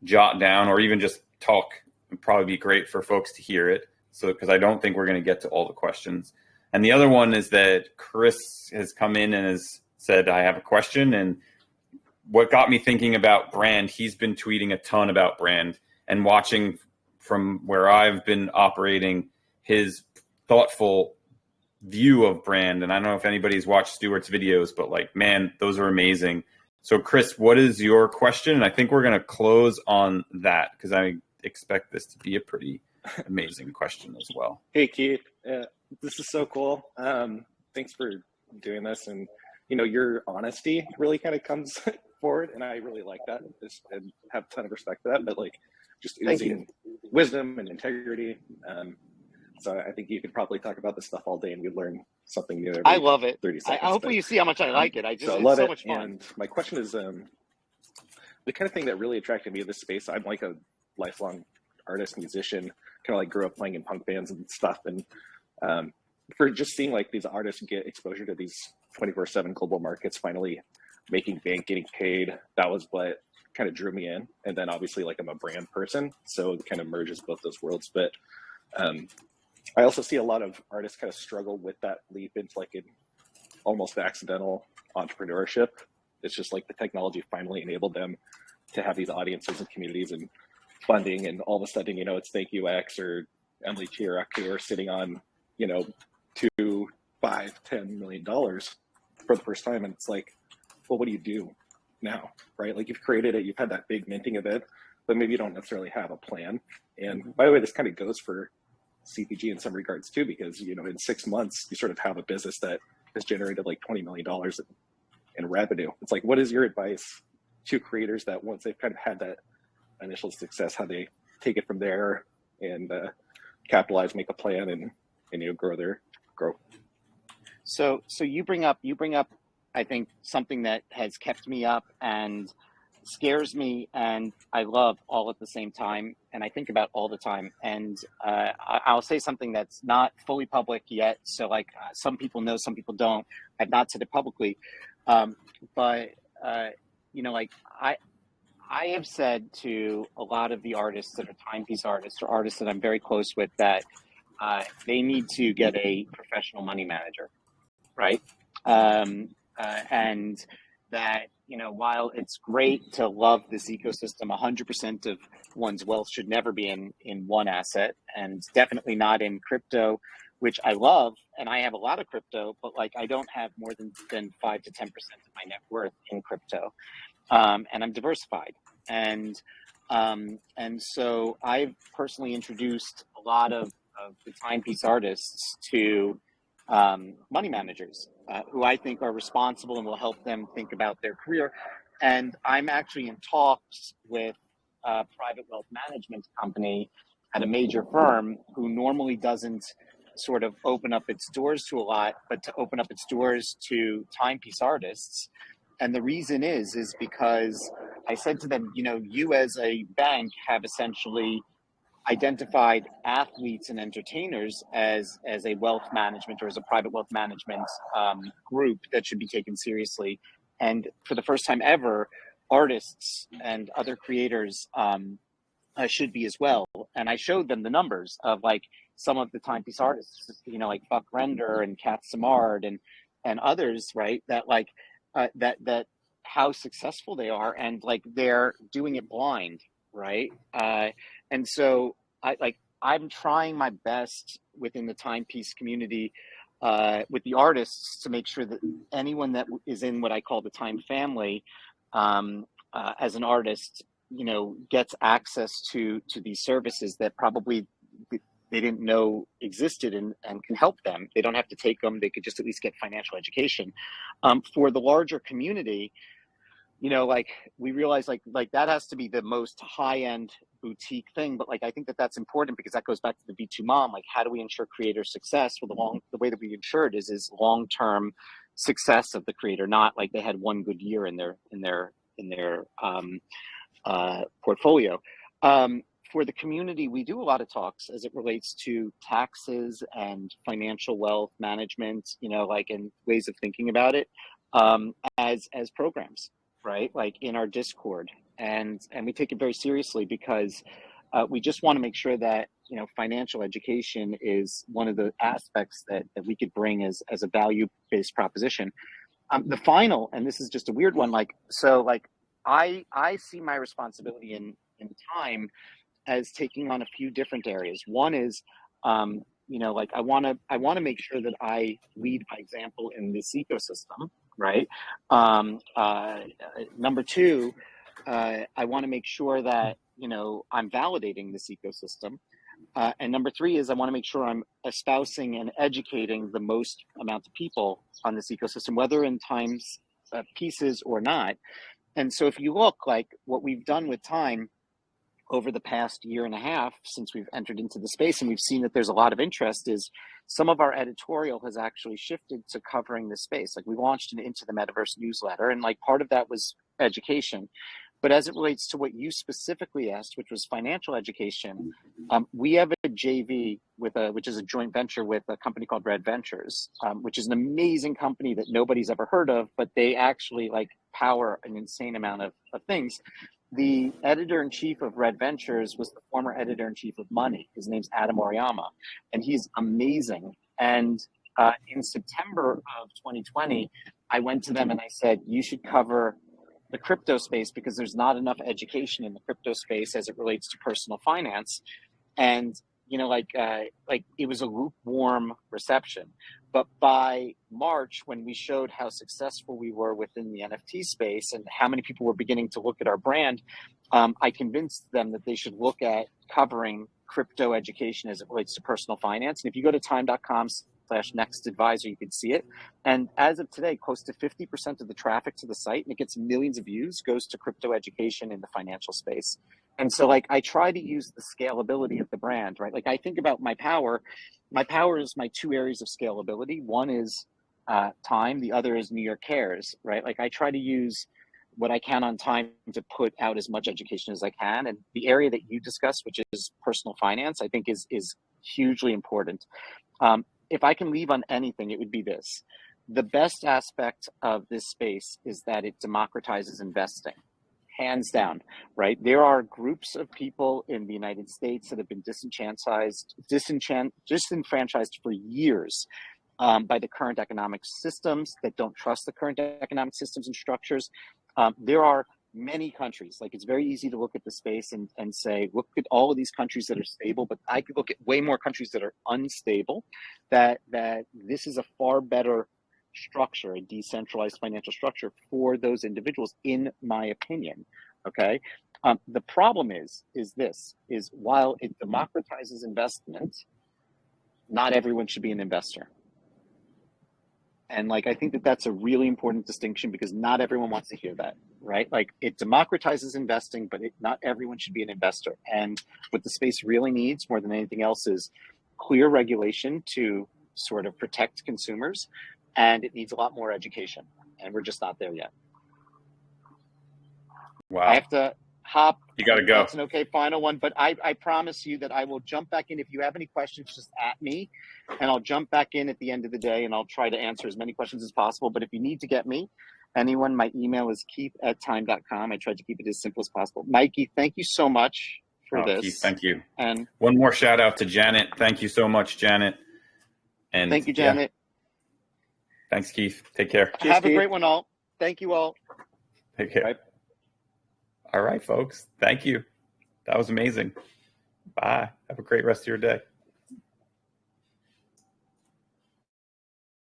jot down or even just talk, it'd probably be great for folks to hear it. So, because I don't think we're going to get to all the questions. And the other one is that Chris has come in and has said, I have a question. And what got me thinking about brand, he's been tweeting a ton about brand, and watching from where I've been operating his thoughtful view of brand. And I don't know if anybody's watched Stuart's videos, but like, man, those are amazing. So Chris, what is your question? And I think we're going to close on that because I expect this to be a pretty amazing question as well. Hey, Keith, this is so cool. Thanks for doing this. And, your honesty really kind of comes forward. And I really like that and have a ton of respect for that. But like, just oozing wisdom and integrity. So I think you could probably talk about this stuff all day and we'd learn something new every I love it. 30 seconds. Hopefully you see how much I like it. I love so much fun. And my question is, the kind of thing that really attracted me to this space, I'm like a lifelong artist, musician, kind of like grew up playing in punk bands and stuff. And for just seeing like these artists get exposure to these 24/7 global markets, finally making bank, getting paid, that was what kind of drew me in. And then obviously like I'm a brand person, so it kind of merges both those worlds. But I also see a lot of artists kind of struggle with that leap into like an almost accidental entrepreneurship. It's just like the technology finally enabled them to have these audiences and communities and funding, and all of a sudden, it's Thank You X or Emily Chirac who are sitting on, $2, $5, $10 million for the first time. And it's like, well, what do you do now, right? Like, you've created it, you've had that big minting event, but maybe you don't necessarily have a plan. And by the way, this kind of goes for CPG in some regards too, because, in 6 months, you sort of have a business that has generated like $20 million in revenue. It's like, what is your advice to creators that once they've kind of had that initial success, how they take it from there and capitalize, make a plan, and grow? So you bring up, I think, something that has kept me up and scares me and I love all at the same time, and I think about all the time. And I'll say something that's not fully public yet, so like some people know, some people don't. I've not said it publicly, but like I have said to a lot of the artists that are timepiece artists or artists that I'm very close with that they need to get a professional money manager, right? And that, while it's great to love this ecosystem, 100% of one's wealth should never be in one asset, and definitely not in crypto, which I love. And I have a lot of crypto, but like, I don't have more than 5 to 10% of my net worth in crypto. And I'm diversified. And so I've personally introduced a lot of the timepiece artists to money managers who I think are responsible and will help them think about their career. And I'm actually in talks with a private wealth management company at a major firm who normally doesn't sort of open up its doors to a lot, but to open up its doors to timepiece artists. And the reason is because I said to them, you as a bank have essentially identified athletes and entertainers as a wealth management or as a private wealth management group that should be taken seriously. And for the first time ever, artists and other creators should be as well. And I showed them the numbers of like some of the timepiece artists, like Buck Render and Kat Samard and others, right? That like that how successful they are, and like they're doing it blind, right? And so I'm trying my best within the timepiece community with the artists to make sure that anyone that is in what I call the time family as an artist, gets access to these services that probably they didn't know existed and can help them. They don't have to take them. They could just at least get financial education. For the larger community, like we realize like that has to be the most high-end boutique thing, but like I think that's important because that goes back to the V2 mom. Like, how do we ensure creator success? Well, the way that we ensure it is long-term success of the creator, not like they had one good year in their portfolio. For the community, we do a lot of talks as it relates to taxes and financial wealth management, like in ways of thinking about it as programs, right? Like in our Discord, and we take it very seriously because we just want to make sure that financial education is one of the aspects that we could bring as a value-based proposition. The final, and this is just a weird one, I see my responsibility in time as taking on a few different areas. One is, I want to make sure that I lead by example in this ecosystem, right? Number two, I want to make sure that I'm validating this ecosystem. And number three is I want to make sure I'm espousing and educating the most amount of people on this ecosystem, whether in times pieces or not. And so if you look like what we've done with Time over the past year and a half since we've entered into the space, and we've seen that there's a lot of interest, is some of our editorial has actually shifted to covering this space. Like we launched an Into the Metaverse newsletter, and like part of that was education. But as it relates to what you specifically asked, which was financial education, we have a JV which is a joint venture with a company called Red Ventures, which is an amazing company that nobody's ever heard of, but they actually like power an insane amount of things. The editor-in-chief of Red Ventures was the former editor-in-chief of Money. His name's Adam Oriyama, and he's amazing. And in September of 2020, I went to them and I said, you should cover the crypto space because there's not enough education in the crypto space as it relates to personal finance. And, you know, like it was a lukewarm reception. But by March, when we showed how successful we were within the NFT space and how many people were beginning to look at our brand, I convinced them that they should look at covering crypto education as it relates to personal finance. And if you go to time.com/next advisor, you can see it. And as of today, close to 50% of the traffic to the site, and it gets millions of views, goes to crypto education in the financial space. And so like I try to use the scalability of the brand, right? Like I think about my power. My power is my two areas of scalability. One is time, the other is New York Cares, right? Like I try to use what I can on time to put out as much education as I can. And the area that you discussed, which is personal finance, I think is hugely important. If I can leave on anything, it would be this. The best aspect of this space is that it democratizes investing, hands down, right? There are groups of people in the United States that have been disenfranchised for years by the current economic systems that don't trust the current economic systems and structures. There are many countries, like it's very easy to look at the space and say, look at all of these countries that are stable, but I could look at way more countries that are unstable, that this is a far better structure, a decentralized financial structure for those individuals, in my opinion, okay? The problem is while it democratizes investment, not everyone should be an investor. And like, I think that that's a really important distinction because not everyone wants to hear that, right? Like it democratizes investing, but not everyone should be an investor. And what the space really needs more than anything else is clear regulation to sort of protect consumers. And it needs a lot more education. And we're just not there yet. Wow. I have to hop. You got to go. That's an okay final one. But I promise you that I will jump back in. If you have any questions, just at me. And I'll jump back in at the end of the day and I'll try to answer as many questions as possible. But if you need to get me, anyone, my email is keith@time.com. I tried to keep it as simple as possible. Mikey, thank you so much for this. Keith, thank you. And one more shout out to Janet. Thank you so much, Janet. And thank you, Janet. Yeah. Thanks, Keith. Take care. Cheers, have Keith. A great one, all. Thank you all. Take care. Bye. All right, folks. Thank you. That was amazing. Bye. Have a great rest of your day.